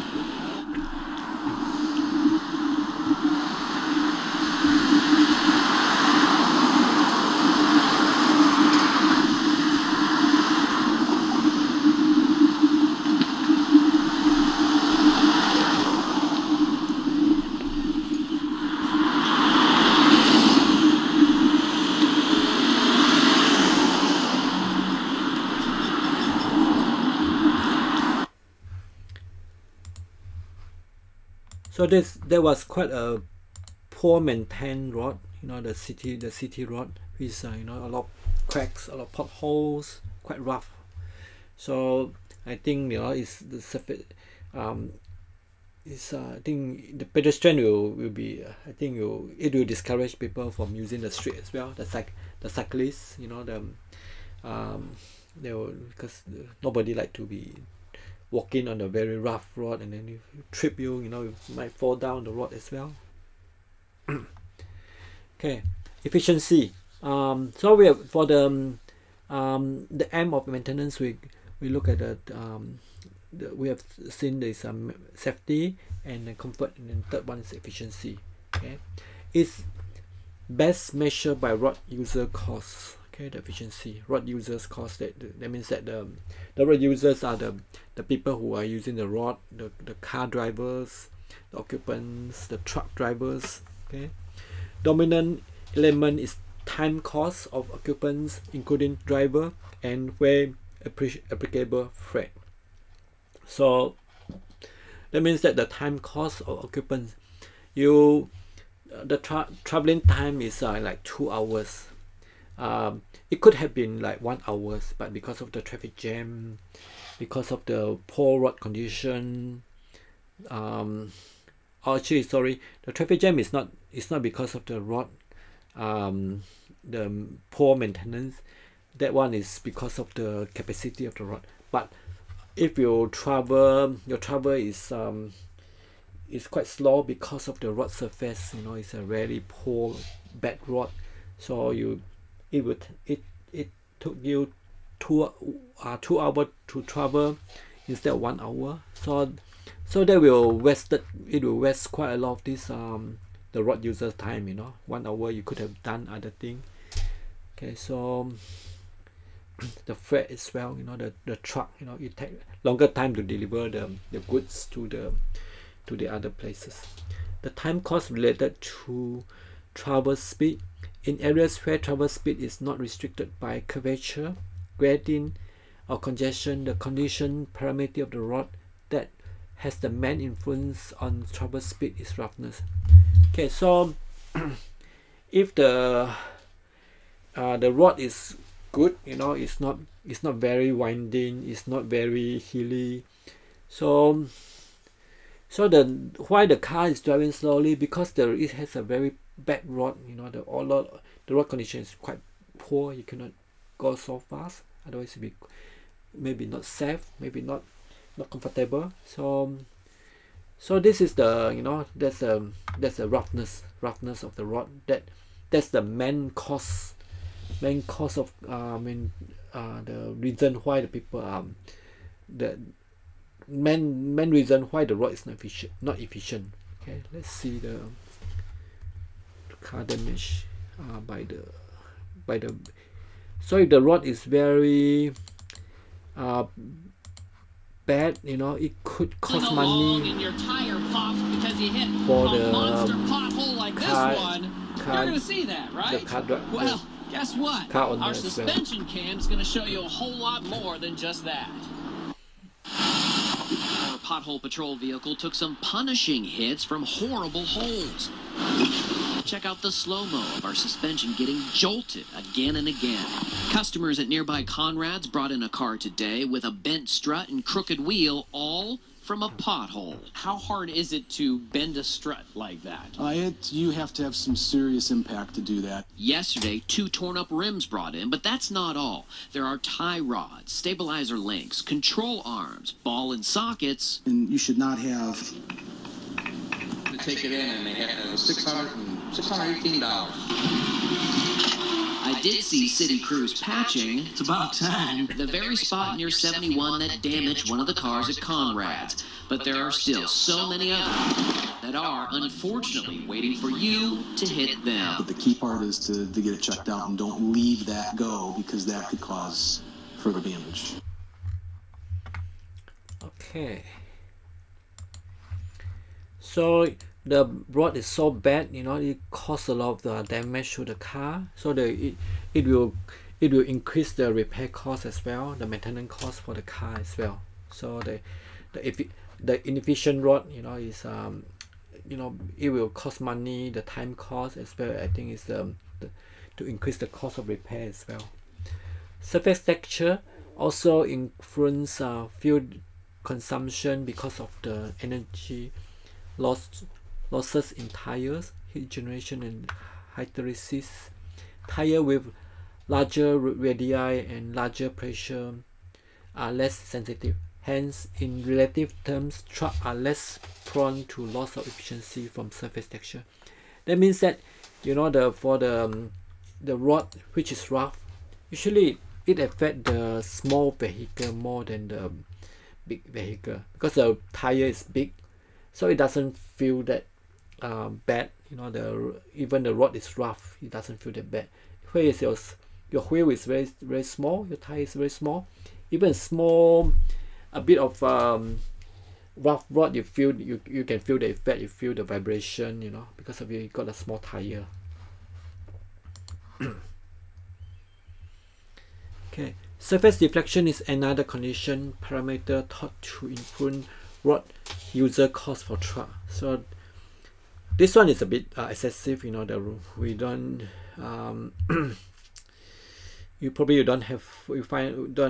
So there was quite a poor maintained road, you know, the city road with you know, a lot of cracks, a lot of potholes, quite rough. So I think, you know, it's the surface. I think the pedestrian will be. I think it will discourage people from using the street as well. The cyclists, you know, they will, because nobody like to be walking on a very rough road, and then if you trip, you know, you might fall down the road as well. Okay, efficiency. So we have, for the aim of maintenance, we look at we have seen there's safety and comfort, and then third one is efficiency. Okay, it's best measured by road user costs. Okay, the efficiency, road users cost, that means that the road users are the people who are using the road, the car drivers, the occupants, the truck drivers. Okay, dominant element is time cost of occupants, including driver, and where applicable freight. So that means that the time cost of occupants, the traveling time is like 2 hours. It could have been like 1 hour, but because of the traffic jam, because of the poor road condition, actually, sorry, the traffic jam is not because of the road, the poor maintenance. That one is because of the capacity of the road. But if your travel is quite slow because of the road surface, you know, it's a very poor, bad road. So it took you 2 hours to travel instead of 1 hour. So that will waste quite a lot of this the road user's time, you know. 1 hour you could have done other thing. Okay, so the freight as well, you know, the truck, you know, it takes longer time to deliver the goods to the other places. The time cost related to travel speed. In areas where travel speed is not restricted by curvature, gradient, or congestion, the condition parameter of the road that has the main influence on travel speed is roughness. Okay, so if the road is good, you know, it's not very winding, it's not very hilly, so why the car is driving slowly, because it has a very bad road, you know, the road condition is quite poor. You cannot go so fast, otherwise it'll be maybe not safe, maybe not comfortable. So this is the, you know, that's the roughness of the road. That's the main cause of the reason why the people the main reason why the road is not efficient. Okay, let's see the car damage by the so if the road is very bad, you know, it could cost money and your tire pops because you hit for a the monster pothole like this one. You're gonna see that, right? Well, guess what? Our suspension cam's gonna show you a whole lot more than just that. Our pothole patrol vehicle took some punishing hits from horrible holes. Check out the slow-mo of our suspension getting jolted again and again. Customers at nearby Conrad's brought in a car today with a bent strut and crooked wheel, all from a pothole. How hard is it to bend a strut like that? You have to have some serious impact to do that. Yesterday, 2 torn-up rims brought in, but that's not all. There are tie rods, stabilizer links, control arms, ball and sockets. And you should not have... To take it in, and they had 600 $618. I did see city crews patching It's about time. the very spot near 71 that damaged one of the cars at Conrad's. But there are still so many others that are, unfortunately, waiting for you to hit them. But the key part is to get it checked out and don't leave that go, because that could cause further damage. Okay. So the rod is so bad, you know, it causes a lot of the damage to the car. So it will increase the repair cost as well, the maintenance cost for the car as well. So the inefficient rod, you know, is you know, it will cost money, the time cost as well. I think is to increase the cost of repair as well. Surface texture also influence fuel consumption because of the energy losses in tires, heat generation, and hysteresis. Tire with larger radii and larger pressure are less sensitive. Hence, in relative terms, trucks are less prone to loss of efficiency from surface texture. That means that, you know, for the rod which is rough, usually it affects the small vehicle more than the big vehicle, because the tire is big, so it doesn't feel that bad. You know, even the rod is rough, it doesn't feel that bad. Whereas your wheel is very, very small, your tire is very small, even small a bit of rough rod, you can feel the effect, you feel the vibration, you know, because of you got a small tire. Okay, surface deflection is another condition parameter thought to influence rod user cost for truck. So this one is a bit excessive, you know. We don't you probably don't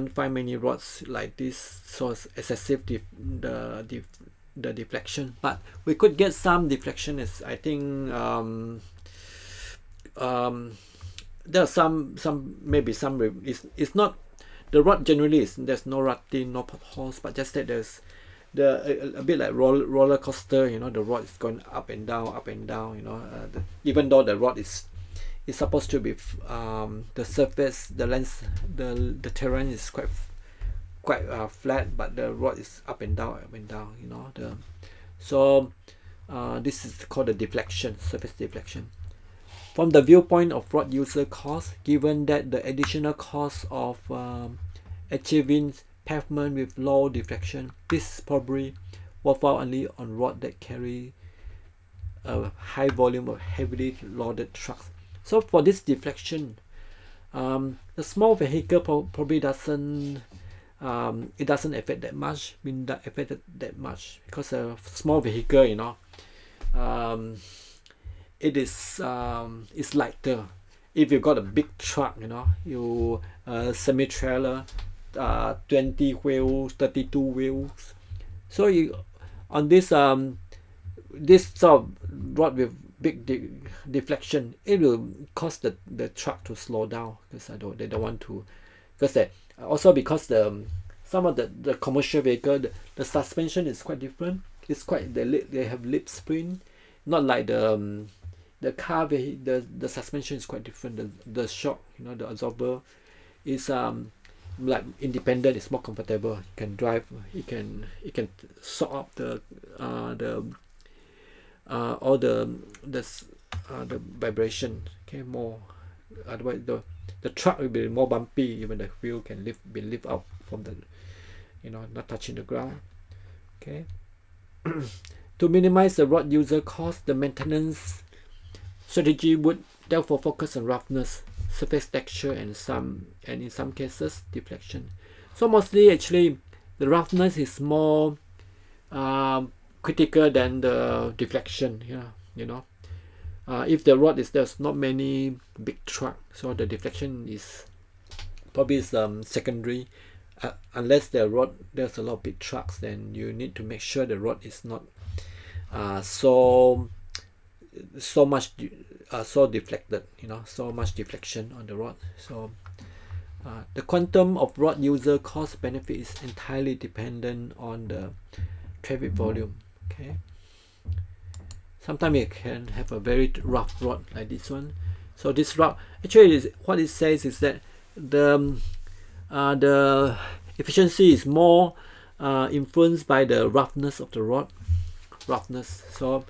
find many rods like this, so it's excessive the deflection. But we could get some deflection. Is I think there are some maybe some. It's not the rod generally is there's no rutting, no potholes, but just that there's a bit like roller coaster. You know, the rod is going up and down, You know, even though the rod is supposed to be the surface, the lens, the terrain is quite flat, but the rod is up and down. You know, so this is called the deflection, surface deflection. From the viewpoint of rod user cost, given that the additional cost of achieving pavement with low deflection, this is probably worthwhile only on road that carry a high volume of heavily loaded trucks. So for this deflection, the small vehicle probably doesn't it doesn't affect that much, because a small vehicle, you know, it is it's lighter. If you got a big truck, you know, you semi trailer, 20 wheels, 32 wheels, so you on this this sort of rod with big deflection, it will cause the truck to slow down, because they don't want to, because some of the commercial vehicle, the suspension is quite different. It's quite they have lip spring, not like the car vehicle. The suspension is quite different. The shock, you know, the absorber is like independent. It's more comfortable. You can drive. It can soak up all the vibration, okay, more. Otherwise the truck will be more bumpy. Even the wheel can be lift up from the, you know, not touching the ground. Okay. To minimize the rod user cost, the maintenance strategy would therefore focus on roughness, surface texture, and in some cases deflection. So mostly actually the roughness is more critical than the deflection. You know, if the rod there's not many big truck, so the deflection is probably secondary. Unless there's a lot of big trucks, then you need to make sure the rod is not so deflected, you know, so much deflection on the rod. So the quantum of rod user cost benefit is entirely dependent on the traffic volume. Okay, sometimes it can have a very rough rod like this one. So this rod actually is, what it says is that the efficiency is more influenced by the roughness of the rod, so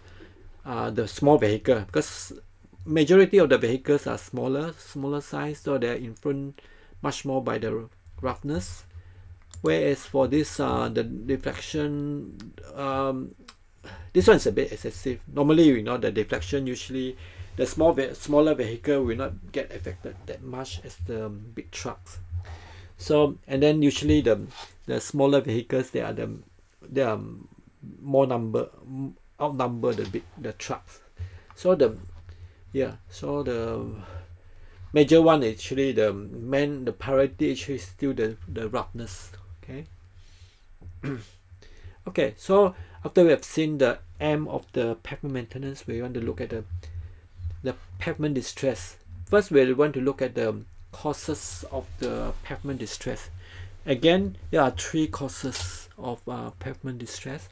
the small vehicle, because majority of the vehicles are smaller size, so they're influenced much more by the roughness. Whereas for this the deflection, this one's a bit excessive. Normally, you know, the deflection, usually the smaller vehicle will not get affected that much as the big trucks. So, and then usually the smaller vehicles, they are more outnumber the trucks. So the major one actually, the priority actually is still the roughness. Okay. Okay, so after we have seen the aim of the pavement maintenance, we want to look at the pavement distress. First, we want to look at the causes of the pavement distress. Again, there are three causes of pavement distress.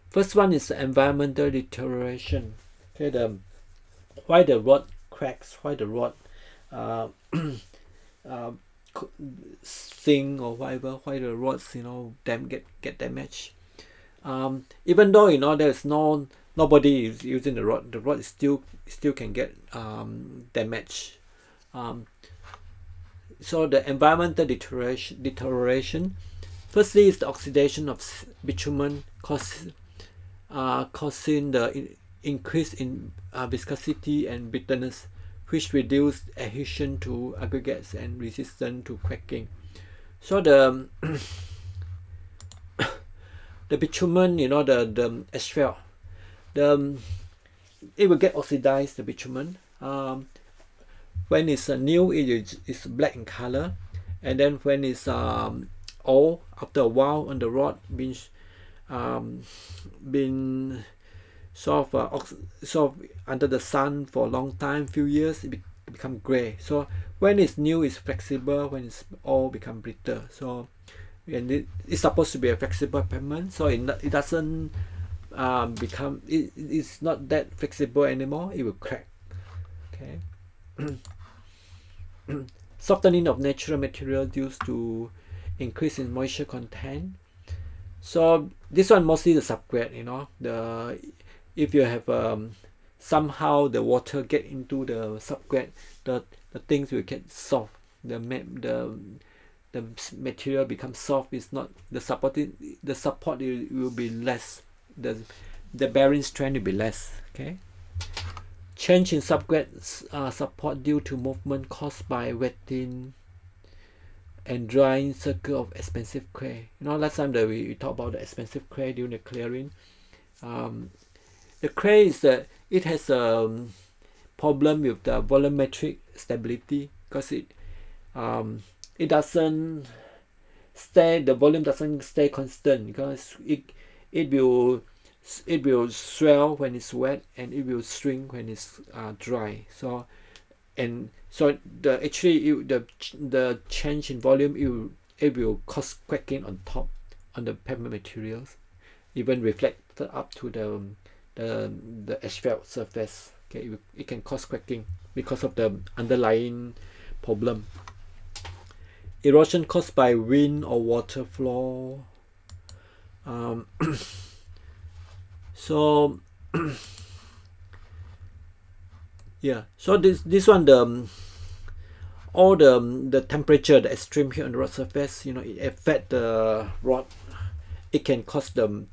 First one is the environmental deterioration. Okay, why the road cracks, why the road sink or whatever, why the roads, you know, get damaged. Even though, you know, there's nobody is using the road is still can get damaged. So the environmental deterioration, firstly, is the oxidation of bitumen causing the increase in viscosity and bitterness, which reduce adhesion to aggregates and resistance to cracking. So the bitumen, you know, the asphalt, it will get oxidized, the bitumen. When it's new, it's black in color, and then when it's old, after a while on the road, been sort of under the sun for a long time, few years, it become gray. So when it's new, it's flexible. When it's old, become brittle. So, and it's supposed to be a flexible pavement, so it doesn't it's not that flexible anymore. It will crack. Okay. Softening of natural material due to increase in moisture content. So this one mostly the subgrade, you know, if you have somehow the water get into the subgrade, the things will get soft. The material becomes soft. It's not the support will be less. The bearing strength will be less. Okay. Change in subgrade support due to movement caused by wetting and drying circle of expensive clay. You know, last time that we talked about the expensive clay during the clearing. The clay is it has a problem with the volumetric stability, because it doesn't stay, the volume doesn't stay constant, because it will swell when it's wet and it will shrink when it's dry. So the change in volume, it will cause cracking on the pavement materials, even reflected up to the asphalt surface. Okay, it can cause cracking because of the underlying problem. Erosion caused by wind or water flow. So yeah, so this one, all the temperature, the extreme heat on the road surface, you know, it affect the rod. It can cause the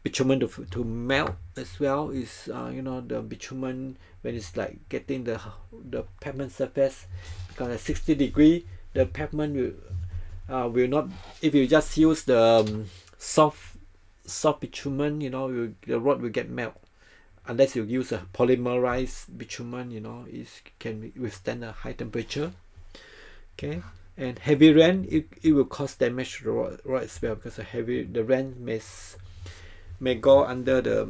bitumen to melt as well. Is you know, the bitumen, when it's like getting the pavement surface, because at 60 degree, the pavement will not, if you just use the soft bitumen, you know, the rod will get melt. Unless you use a polymerized bitumen, you know, it can withstand a high temperature. Okay, and heavy rain, it will cause damage to the rod as well, because the rain may go under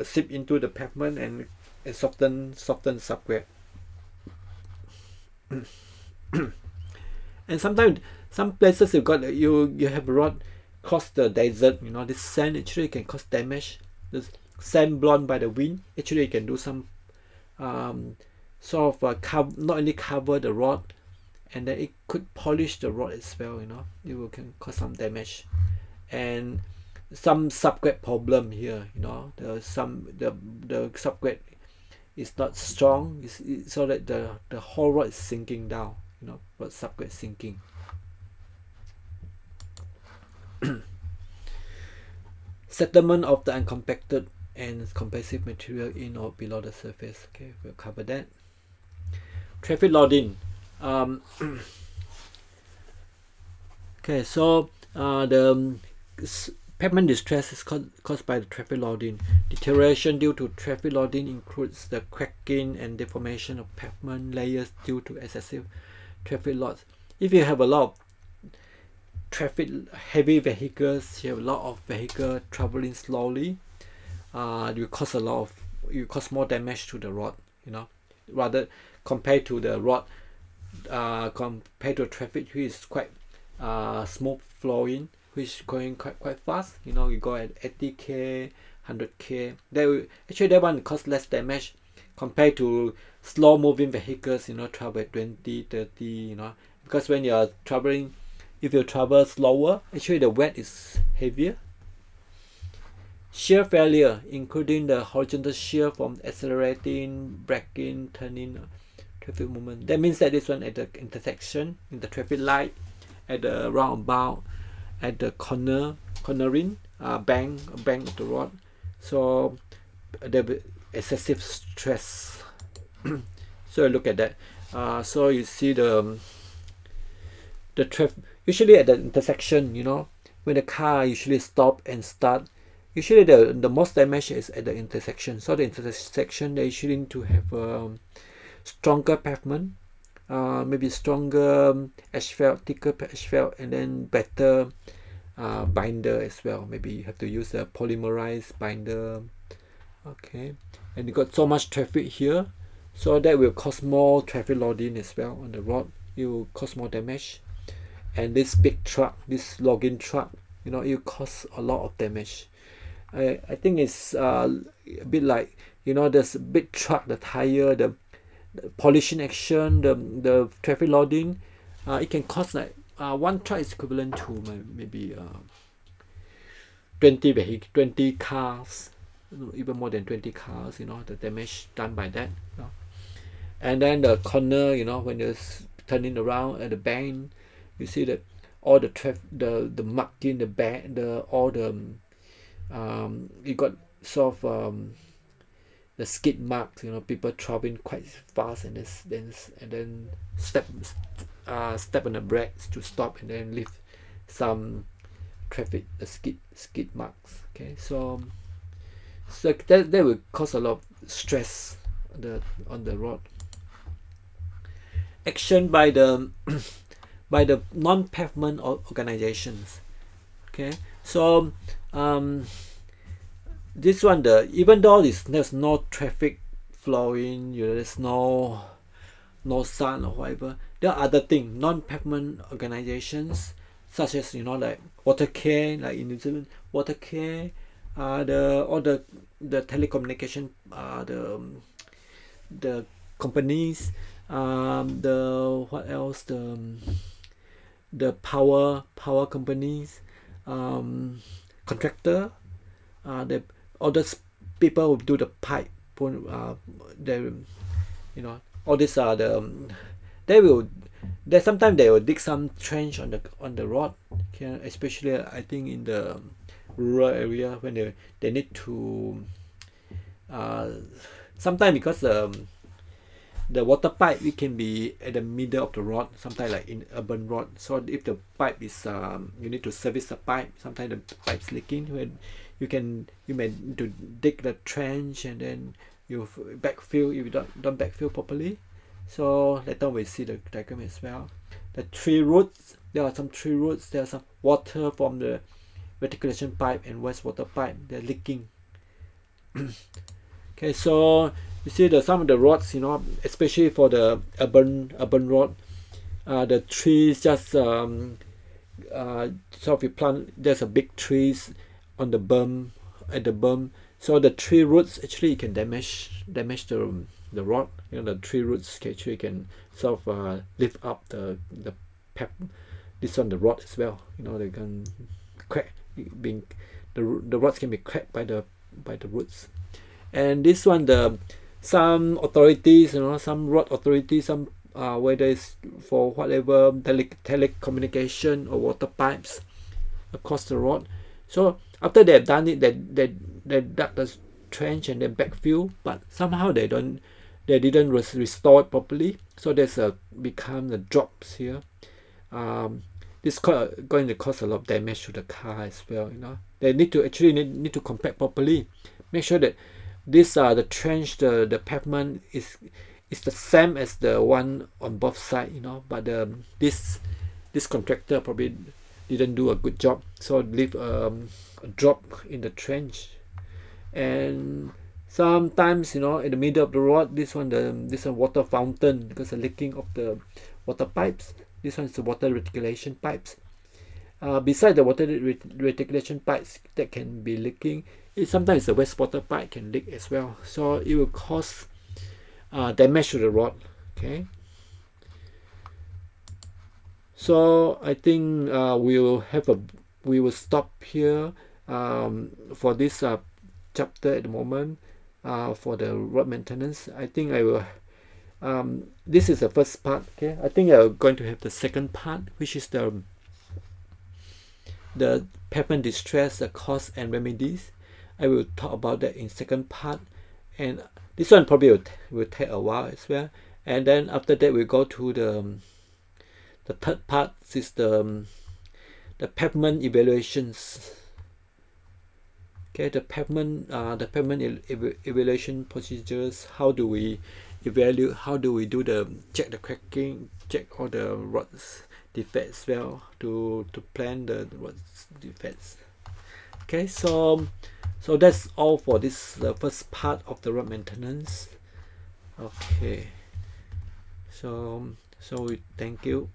seep into the pavement and soften subgrade. And sometimes some places you have a rod cross the desert, you know, this sand actually can cause damage. sand blown by the wind, actually you can do some sort of not only cover the rod, and then it could polish the rod as well, you know. It can cause some damage, and some subgrade problem here, you know. The subgrade is not strong, so that the whole rod is sinking down, you know, rod subgrade sinking. Settlement of the uncompacted and compressive material in or below the surface. Okay, we'll cover that. Traffic loading. Okay, so the pavement distress is caused by the traffic loading. Deterioration due to traffic loading includes the cracking and deformation of pavement layers due to excessive traffic loads. If you have a lot of heavy vehicles, you have a lot of vehicles traveling slowly, you cause more damage to the rod, you know, rather compared to the rod, compared to traffic which is quite smooth flowing, which is going quite fast, you know. You go at 80k, 100k, that one cause less damage compared to slow moving vehicles, you know, travel at 20, 30, you know, because when you're traveling, if you travel slower, actually the weight is heavier. Shear failure, including the horizontal shear from accelerating, braking, turning, traffic movement. That means that this one at the intersection, in the traffic light, at the roundabout, at the cornering, bank of the road. So the excessive stress. So look at that. So you see the traffic. Usually at the intersection, you know, when the car usually stop and start, usually the most damage is at the intersection. So the intersection, they usually need to have stronger pavement, maybe stronger asphalt, thicker asphalt, and then better binder as well. Maybe you have to use a polymerized binder. Okay, and you got so much traffic here, so that will cause more traffic loading as well on the road. It will cause more damage. And this big truck, this logging truck, you know, it cause a lot of damage. I think it's a bit like, you know, there's a big truck, the tire, the polishing action, the traffic loading. It can cost like one truck is equivalent to maybe 20 cars, even more than 20 cars, you know, the damage done by that, you know. And then the corner, you know, when you're turning around at the bend, you see that all the the marking, the back, you got sort of the skid marks, you know, people traveling quite fast, and then step on the brakes to stop, and then leave some traffic, the skid marks. Okay, so that will cause a lot of stress on the road. Action by the by the non-pavement organizations. Okay, so this one, even though there's no traffic flowing, you know, there's no sun or whatever, there are other things, non-pavement organizations, such as, you know, like water care, like in New Zealand, water care, all the telecommunication, the companies, what else, the power companies, contractor, all those people who do the pipe, they, you know, all these are sometimes they will dig some trench on the road, okay? Especially I think in the rural area, when they need to sometimes, because the water pipe, it can be at the middle of the road, sometimes like in urban road. So if the pipe is you need to service the pipe, sometimes the pipe's leaking, when you may need to dig the trench, and then you backfill if you don't backfill properly. So later we see the diagram as well. The tree roots, there are some tree roots, there are some water from the reticulation pipe and wastewater pipe, they're leaking. Okay, so you see some of the roads, you know, especially for the urban road, the trees just so if you plant, there's a big trees on the berm, at the berm, So the tree roots actually can damage the rod. You know, the tree roots actually can sort of lift up the this one, the rod as well. You know, they can crack, being the rods can be cracked by the roots. And this one, some authorities, you know, some rod authorities, some whether it's for whatever telecommunication or water pipes across the rod. So after they've done it, they dug the trench and then backfill, but somehow they didn't restore it properly. So there's become the drops here. This going to cause a lot of damage to the car as well. You know, they need to compact properly. Make sure that this the trench, the pavement is the same as the one on both sides. You know, but this contractor probably didn't do a good job, so leave a drop in the trench. And sometimes, you know, in the middle of the road, this one water fountain, because the leaking of the water pipes. This one is the water reticulation pipes. Beside the water reticulation pipes that can be leaking, sometimes the wastewater pipe can leak as well. So it will cause damage to the rod. Okay. So I think we will stop here for this chapter at the moment for the rod maintenance. I think I will. This is the first part. Okay, I think I'm going to have the second part, which is the pavement distress, the cause and remedies. I will talk about that in second part, and this one probably will take a while as well. And then after that, we go to the third part, is the pavement evaluations. Okay, the pavement evaluation procedures. How do we evaluate? How do we do check the cracking, check all the rods defects well to plan the rods defects. Okay, so that's all for this, the first part of the rod maintenance. Okay, so we thank you.